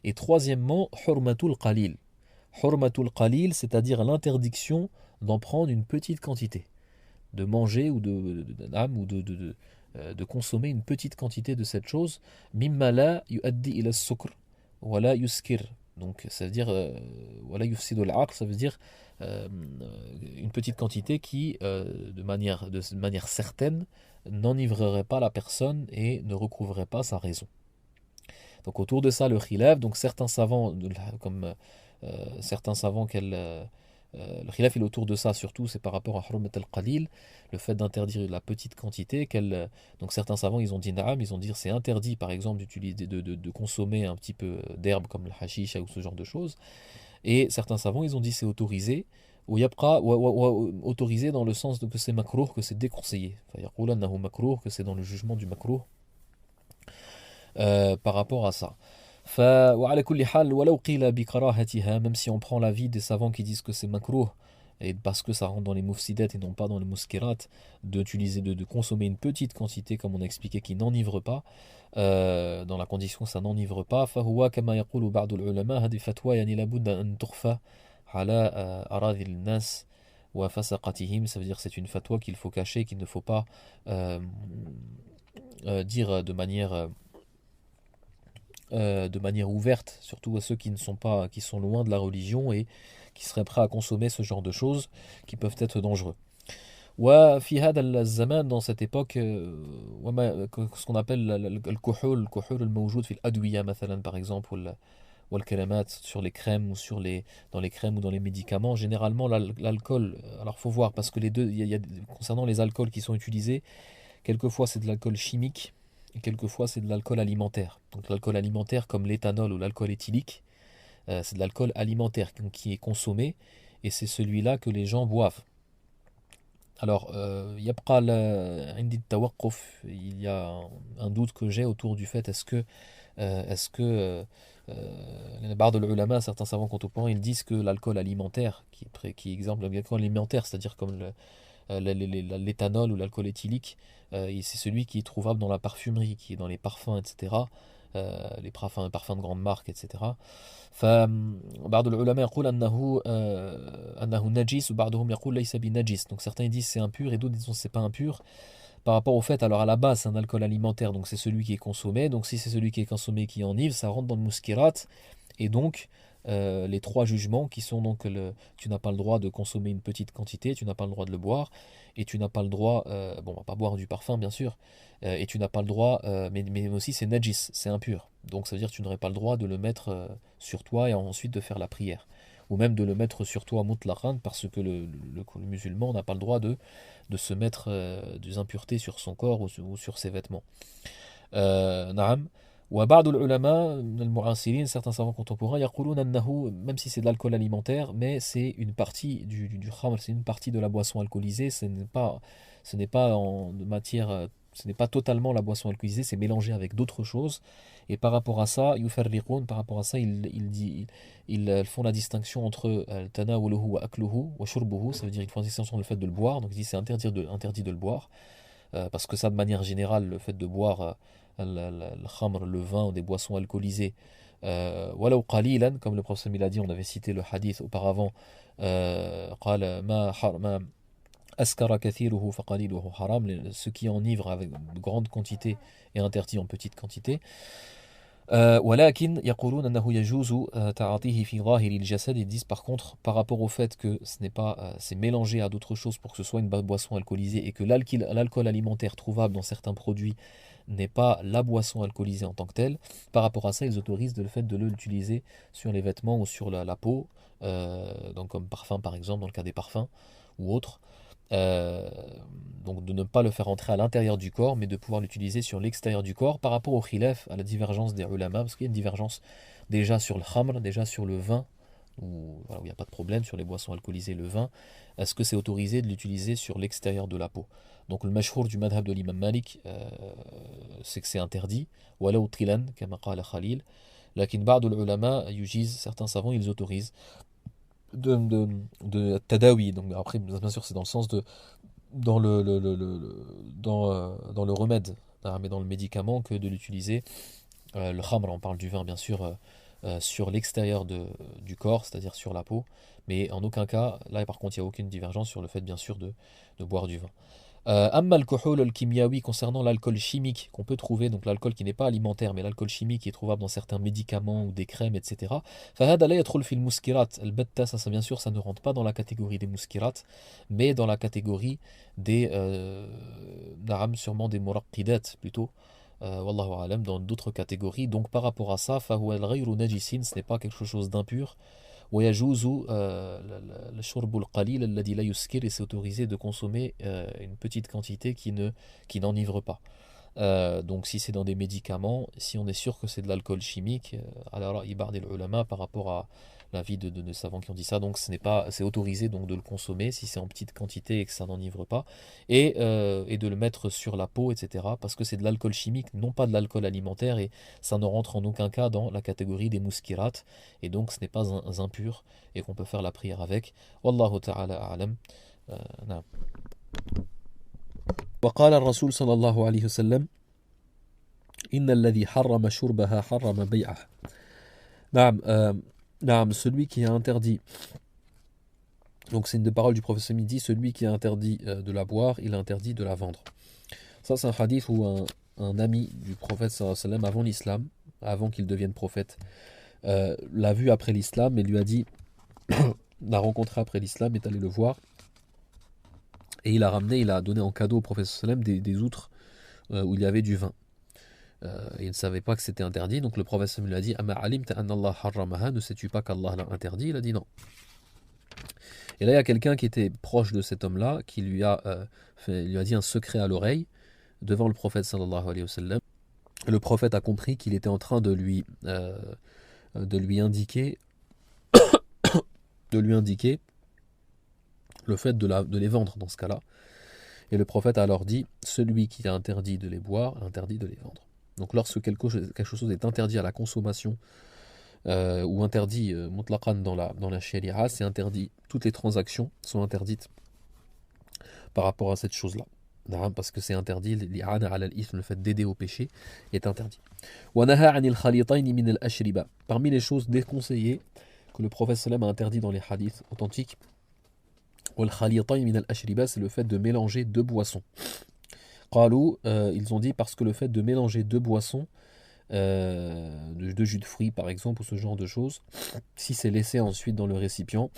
Et troisièmement, hurmatul qalil. Hurmatul qalil, c'est-à-dire l'interdiction d'en prendre une petite quantité, de manger ou de consommer une petite quantité de cette chose. Mimma la yuaddi ila sukr wa la yuskir, Donc ça veut dire voilà yufsidul aql, ça veut dire euh, une petite quantité qui de manière certaine n'enivrerait pas la personne et ne recouvrerait pas sa raison. Donc autour de ça le khilaf, donc certains savants comme certains savants le khilaf est autour de ça surtout, c'est par rapport à Hurmat al-Qalil, le fait d'interdire la petite quantité. Donc certains savants ils ont dit na'am, ils ont dit c'est interdit par exemple d'utiliser, de consommer un petit peu d'herbe comme le hashish ou ce genre de choses. Et certains savants ils ont dit c'est autorisé, ou yabqa, ou autorisé dans le sens que c'est makruh, que c'est déconseillé. Enfin, annahu makruh, que c'est dans le jugement du makruh par rapport à ça. وعلى كل حال ولو قيل بكراهتها, même si on prend l'avis des savants qui disent que c'est makruh, et parce que ça rentre dans les mufsidat et non pas dans les muskirat, d'utiliser, de consommer une petite quantité comme on a expliqué qui n'enivre pas, dans la condition que ça n'enivre pas, فهو كما يقول بعض العلماء هذه فتوى يعني لابد أن تخفى على أراضي الناس وفسقتهم, ça veut dire que c'est une fatwa qu'il faut cacher, qu'il ne faut pas dire de manière ouverte, surtout à ceux qui ne sont pas, qui sont loin de la religion et qui seraient prêts à consommer ce genre de choses qui peuvent être dangereux. وفي هذا الزمان, dans cette époque, ce qu'on appelle الكحول الموجود في الأدوية مثلا par exemple, والكريمات sur les crèmes ou dans les crèmes ou dans les médicaments, généralement l'alcool, alors faut voir parce que les deux, concernant les alcools qui sont utilisés, quelquefois c'est de l'alcool chimique et quelquefois c'est de l'alcool alimentaire. Donc l'alcool alimentaire comme l'éthanol ou l'alcool éthylique, c'est de l'alcool alimentaire qui est consommé et c'est celui-là que les gens boivent. Alors, يبقى عندي التوقف, il y a un doute que j'ai autour du fait بعض العلماء, certains savants contemporains, ils disent que l'alcool alimentaire, qui est exemple l'alcool alimentaire, c'est-à-dire comme l'éthanol ou l'alcool éthylique, c'est celui qui est trouvable dans la parfumerie, qui est dans les parfums, etc. Les parfums de grande marque, etc. فبعض العلماء يقول أنه نجس وبعضهم يقول ليس بنجس. Donc certains disent c'est impur et d'autres disent c'est pas impur. Par rapport au fait, alors à la base c'est un alcool alimentaire, donc c'est celui qui est consommé. Donc si c'est celui qui est consommé qui enivre, ça rentre dans le muskirat. Et donc les trois jugements qui sont donc tu n'as pas le droit de consommer une petite quantité, tu n'as pas le droit de le boire, et tu n'as pas le droit, bon, on va pas boire du parfum bien sûr, et tu n'as pas le droit, mais aussi c'est najis, c'est impur. Donc ça veut dire que tu n'aurais pas le droit de le mettre sur toi et ensuite de faire la prière. Ou même de le mettre sur toi mutlaqan, parce que le musulman n'a pas le droit de se mettre des impuretés sur son corps ou sur ses vêtements. Naam. وبعض العلماء من المعاصرين, certains savants contemporains, يقولون أنه, même si c'est de l'alcool alimentaire, mais c'est une partie du khamr, c'est une partie de la boisson alcoolisée, ce n'est pas en matière, ce n'est pas totalement la boisson alcoolisée, c'est mélangé avec d'autres choses. Et par rapport à ça, يفرقون, par rapport à ça, ils font la distinction entre tanawuluhu wa akluhu wa shurbuhu, ça veut dire qu'ils font la distinction entre le fait de le boire, donc ils disent c'est interdit de le boire, parce que ça de manière générale, le fait de boire le khamr, le vin ou des boissons alcoolisées, ولو قليلا, comme le prophète il a dit, on avait cité le hadith auparavant, قال ما أسكر كثيره فقليله حرام, ce qui enivre avec de grandes quantités est interdit en petite quantité. ولكن يقولون أنه يجوز تعاطيه في ظاهر الجسد, ils disent par contre par rapport au fait que ce n'est pas c'est mélangé à d'autres choses pour que ce soit une boisson alcoolisée et que l'alcool alimentaire trouvable dans certains produits n'est pas la boisson alcoolisée en tant que telle, par rapport à ça ils autorisent le fait de l'utiliser sur les vêtements ou sur la peau, donc comme parfum par exemple dans le cas des parfums ou autres. Donc de ne pas le faire entrer à l'intérieur du corps, mais de pouvoir l'utiliser sur l'extérieur du corps, par rapport au khilaf, à la divergence des ulama, parce qu'il y a une divergence déjà sur le khamr, déjà sur le vin, où voilà, il n'y a pas de problème, sur les boissons alcoolisées, le vin, est-ce que c'est autorisé de l'utiliser sur l'extérieur de la peau? Donc le mashhour du madhab de l'imam Malik, c'est que c'est interdit, walaw tilan, kama qala Khalil, lakin ba'd al-ulama yujiz, certains savants ils autorisent de tadawi, donc après bien sûr c'est dans le sens de dans dans le remède, hein, mais dans le médicament, que de l'utiliser le khamr, on parle du vin bien sûr, sur l'extérieur du corps, c'est-à-dire sur la peau, mais en aucun cas là par contre il n'y a aucune divergence sur le fait bien sûr de boire du vin. Amma al-kuhul al-kimyawi, concernant l'alcool chimique qu'on peut trouver, donc l'alcool qui n'est pas alimentaire, mais l'alcool chimique qui est trouvable dans certains médicaments ou des crèmes, etc. فهذا لا يدخل في المسكرات البتة, ça bien sûr ça ne rentre pas dans la catégorie des muskirat, mais dans la catégorie des sûrement des muraqqidat plutôt. Wallahu alam, dans d'autres catégories. Donc par rapport à ça, فهو الغير نجس, ce n'est pas quelque chose d'impur. ويجوز الشرب القليل الذي لا يسكر, et c'est autorisé de consommer une petite quantité qui n'enivre pas. Donc si c'est dans des médicaments, si on est sûr que c'est de l'alcool chimique, alors ibar del ulama par rapport à l'avis de savants qui ont dit ça, donc c'est autorisé donc de le consommer si c'est en petite quantité et que ça n'enivre pas, et de le mettre sur la peau, etc. Parce que c'est de l'alcool chimique, non pas de l'alcool alimentaire, et ça ne rentre en aucun cas dans la catégorie des muskirat, et donc ce n'est pas impur et qu'on peut faire la prière avec. Wallahu ta'ala a'lam. نعم. وقال الرسول صلى الله عليه وسلم إن الذي حرم شربها حرم بيعها. نعم. نعم, celui qui a interdit, donc c'est une des paroles du prophète midi, celui qui a interdit de la boire, il a interdit de la vendre. Ça c'est un hadith où un ami du prophète sallallahu alayhi wa sallam avant l'islam, avant qu'il devienne prophète, l'a vu après l'islam et lui a dit, l'a rencontré après l'islam, est allé le voir, et il a donné en cadeau au prophète sallallahu alayhi wa sallam des outres où il y avait du vin. Il ne savait pas que c'était interdit, donc le prophète sallallahu alayhi wa sallam lui a dit, Ama alimta anna Allah harramaha, ne sais-tu pas qu'Allah l'a interdit? Il a dit non. Et là il y a quelqu'un qui était proche de cet homme-là, qui lui a dit un secret à l'oreille devant le prophète sallallahu alayhi wa sallam. Le prophète a compris qu'il était en train de lui indiquer le fait de les vendre dans ce cas-là. Et le prophète a alors dit, celui qui a interdit de les boire a interdit de les vendre. Donc lorsque quelque chose est interdit à la consommation, ou interdit mutlaqan dans la sharia, c'est interdit, toutes les transactions sont interdites par rapport à cette chose-là. Parce que c'est interdit, l'i'ana ala al-ithm, le fait d'aider au péché, est interdit. Parmi les choses déconseillées que le prophète sallam a interdit dans les hadiths authentiques, c'est le fait de mélanger deux boissons. Ils ont dit parce que le fait de mélanger deux boissons, de jus de fruits par exemple, ou ce genre de choses, si c'est laissé ensuite dans le récipient,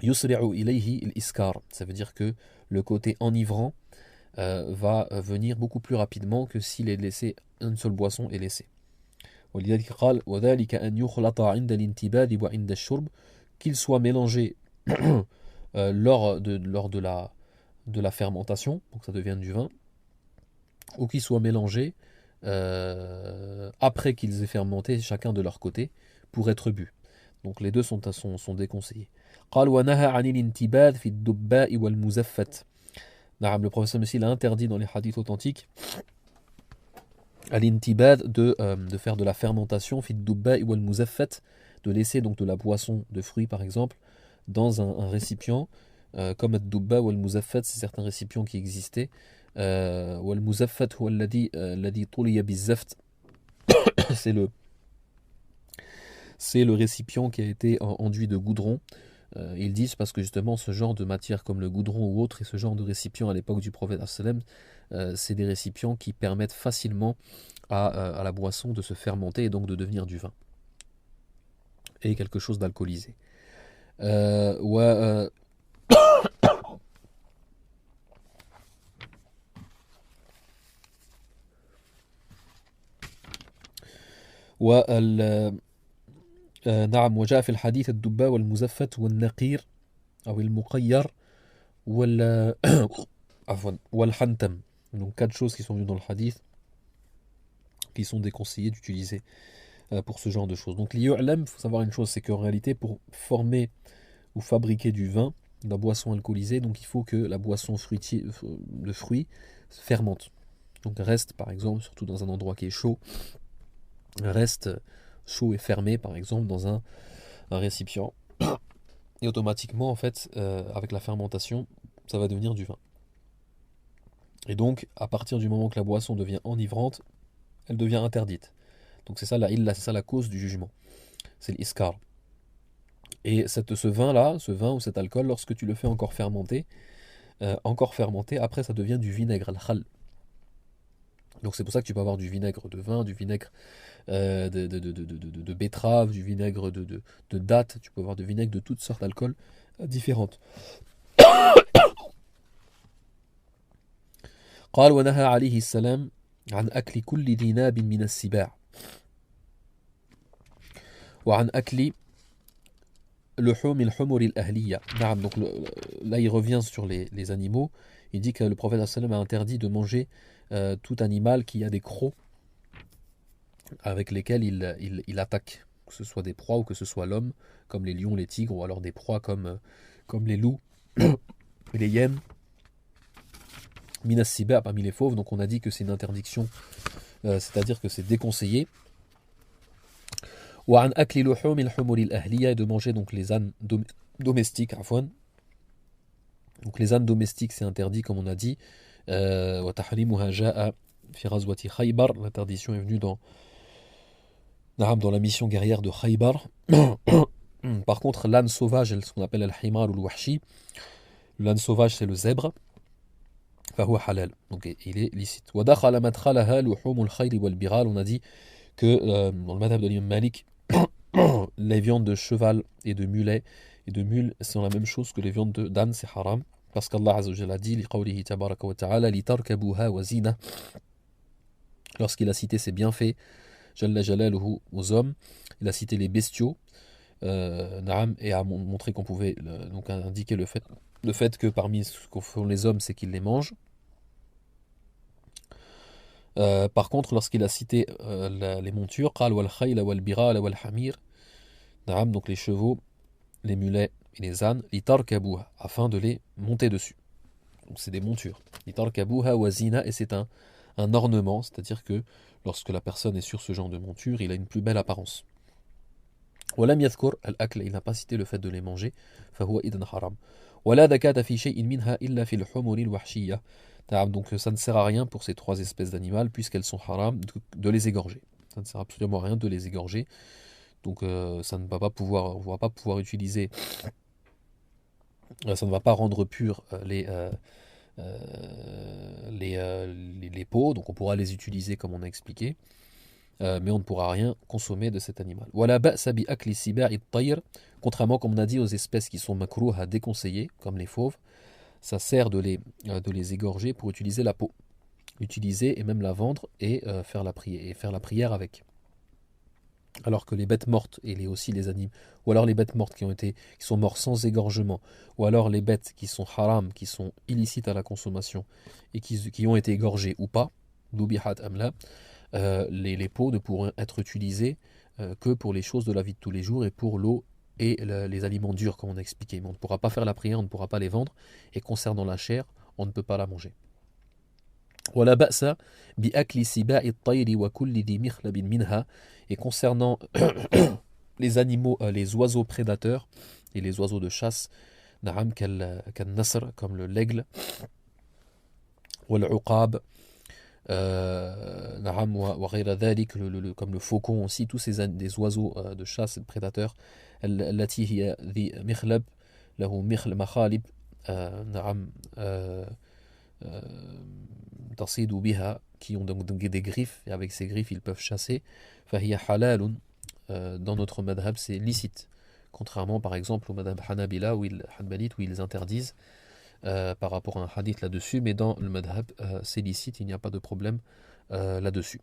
yusri'u ilayhi al-iskar, ça veut dire que le côté enivrant va venir beaucoup plus rapidement que s'il est laissé, une seule boisson est laissée. Qu'il soit mélangé lors de la fermentation, donc ça devient du vin, ou qu'il soit mélangé après qu'ils aient fermenté chacun de leur côté pour être bu. Donc les deux sont déconseillés. Le professeur Messi l'a interdit dans les hadiths authentiques à l'intibad de faire de la fermentation, de laisser donc de la boisson de fruits par exemple dans un récipient comme ad-dubba ou al-muzaffat, c'est certains récipients qui existaient. Wal-muzaffat huwa alladhi tuliya bizaft, c'est le récipient qui a été enduit de goudron. Ils disent parce que justement ce genre de matière comme le goudron ou autre, et ce genre de récipient à l'époque du prophète sallam, c'est des récipients qui permettent facilement à la boisson de se fermenter et donc de devenir du vin et quelque chose d'alcoolisé. نعم وجاء في الحديث الدباء والمزفت والنقير أو المقير عفوا والحنتم. Donc 4 choses qui sont venues dans le hadith qui sont déconseillées d'utiliser pour ce genre de choses. Donc l'iyu'lam, il faut savoir une chose, c'est qu'en réalité pour former ou fabriquer du vin, de la boisson alcoolisée, donc il faut que la boisson de fruits fermente. Donc reste par exemple, surtout dans un endroit qui est chaud, reste chaud et fermé par exemple dans un récipient, et automatiquement en fait avec la fermentation ça va devenir du vin. Et donc à partir du moment que la boisson devient enivrante, elle devient interdite. Donc c'est ça la cause du jugement, c'est l'iskar. Et ce vin ou cet alcool, lorsque tu le fais encore fermenter, encore fermenté, après ça devient du vinaigre, al-khal. Donc c'est pour ça que tu peux avoir du vinaigre de vin, du vinaigre de betterave, du vinaigre de date, tu peux avoir du vinaigre de toutes sortes d'alcools différentes. قال ونهى عليه السلام عن أكل كل ذي ناب من السباع وعن أكل لحوم الحمر الأهلية. Donc là il revient sur les animaux. Il dit que le prophète sallam a interdit de manger tout animal qui a des crocs avec lesquels il attaque, que ce soit des proies ou que ce soit l'homme, comme les lions, les tigres, ou alors des proies comme les loups et les hyènes. Minas Siba, parmi les fauves, donc on a dit que c'est une interdiction, c'est-à-dire que c'est déconseillé. Wa an akli luhum al-humur al-ahliya, et de manger donc les ânes domestiques, afwan. Donc les ânes domestiques c'est interdit comme on a dit. Wa tahrimuha jaa fi ghazwati Khaybar, l'interdiction est venue dans la mission guerrière de Khaybar. Par contre l'âne sauvage, ce qu'on appelle al-himar ou al-wahshi, l'âne sauvage c'est le zèbre. فهو halal, donc il est licite. ودخل مدخلها لحوم الخيل والبغال, on a dit que dans le madhab de l'imam Malik, les viandes de cheval et de mulet et de mule sont la même chose que les viandes d'âne, c'est haram, parce qu'Allah Azza wa Jalla a dit لقوله تبارك وتعالى لتركبوها وزينة, lorsqu'il a cité ses bienfaits Jalla Jalaluhu aux hommes, il a cité les bestiaux et a montré qu'on pouvait donc indiquer le fait que parmi ce qu'en font les hommes, c'est qu'ils les mangent. Par contre, lorsqu'il a cité les montures, قال والخيل والبغال والحمير, donc les chevaux, les mulets et les ânes, litarkabuha, afin de les monter dessus. Donc c'est des montures. Litarkabuha wazina, et c'est un ornement, c'est-à-dire que lorsque la personne est sur ce genre de monture, il a une plus belle apparence. ولم يذكر الأكل, il n'a pas cité le fait de les manger, فهو إذن حرام. ولا زكاة في شيء منها إلا في الحمر الوحشية. Donc ça ne sert à rien pour ces trois espèces d'animaux, puisqu'elles sont haram, de les égorger. Ça ne sert absolument à rien de les égorger. Donc ça ne va pas pouvoir, on va pas pouvoir utiliser, ça ne va pas rendre purs les peaux, donc on pourra les utiliser comme on a expliqué. Mais on ne pourra rien consommer de cet animal. Wala ba'sa bi akli siba'i at-tayr, contrairement comme on a dit aux espèces qui sont makrouh à déconseiller, comme les fauves, ça sert de les égorger pour utiliser la peau, utiliser et même la vendre et faire la prière avec. Alors que les bêtes mortes et aussi les animaux, ou alors les bêtes mortes qui sont mortes sans égorgement, ou alors les bêtes qui sont haram, qui sont illicites à la consommation et qui ont été égorgées ou pas, dubihat amla, les peaux ne pourront être utilisées que pour les choses de la vie de tous les jours et pour l'eau et les aliments durs, comme on a expliqué. Mais on ne pourra pas faire la prière, on ne pourra pas les vendre. Et concernant la chair, on ne peut pas la manger. ولا بأس بأكل سباع الطير وكل ذي مخلب منها. Et concernant les animaux, les oiseaux prédateurs et les oiseaux de chasse, نعم كالنسر, comme l'aigle, والعقاب, comme le faucon aussi, tous des oiseaux de chasse et de prédateurs, التي هي ذي مخلب له مخالب نعم تصيد بها, qui ont donc des griffes, et avec ces griffes ils peuvent chasser. فهي حلال, dans notre madhab c'est licite, contrairement par exemple au madhab Hanabila où ils interdisent par rapport à un hadith là-dessus, mais dans le madhab c'est licite, il n'y a pas de problème là-dessus.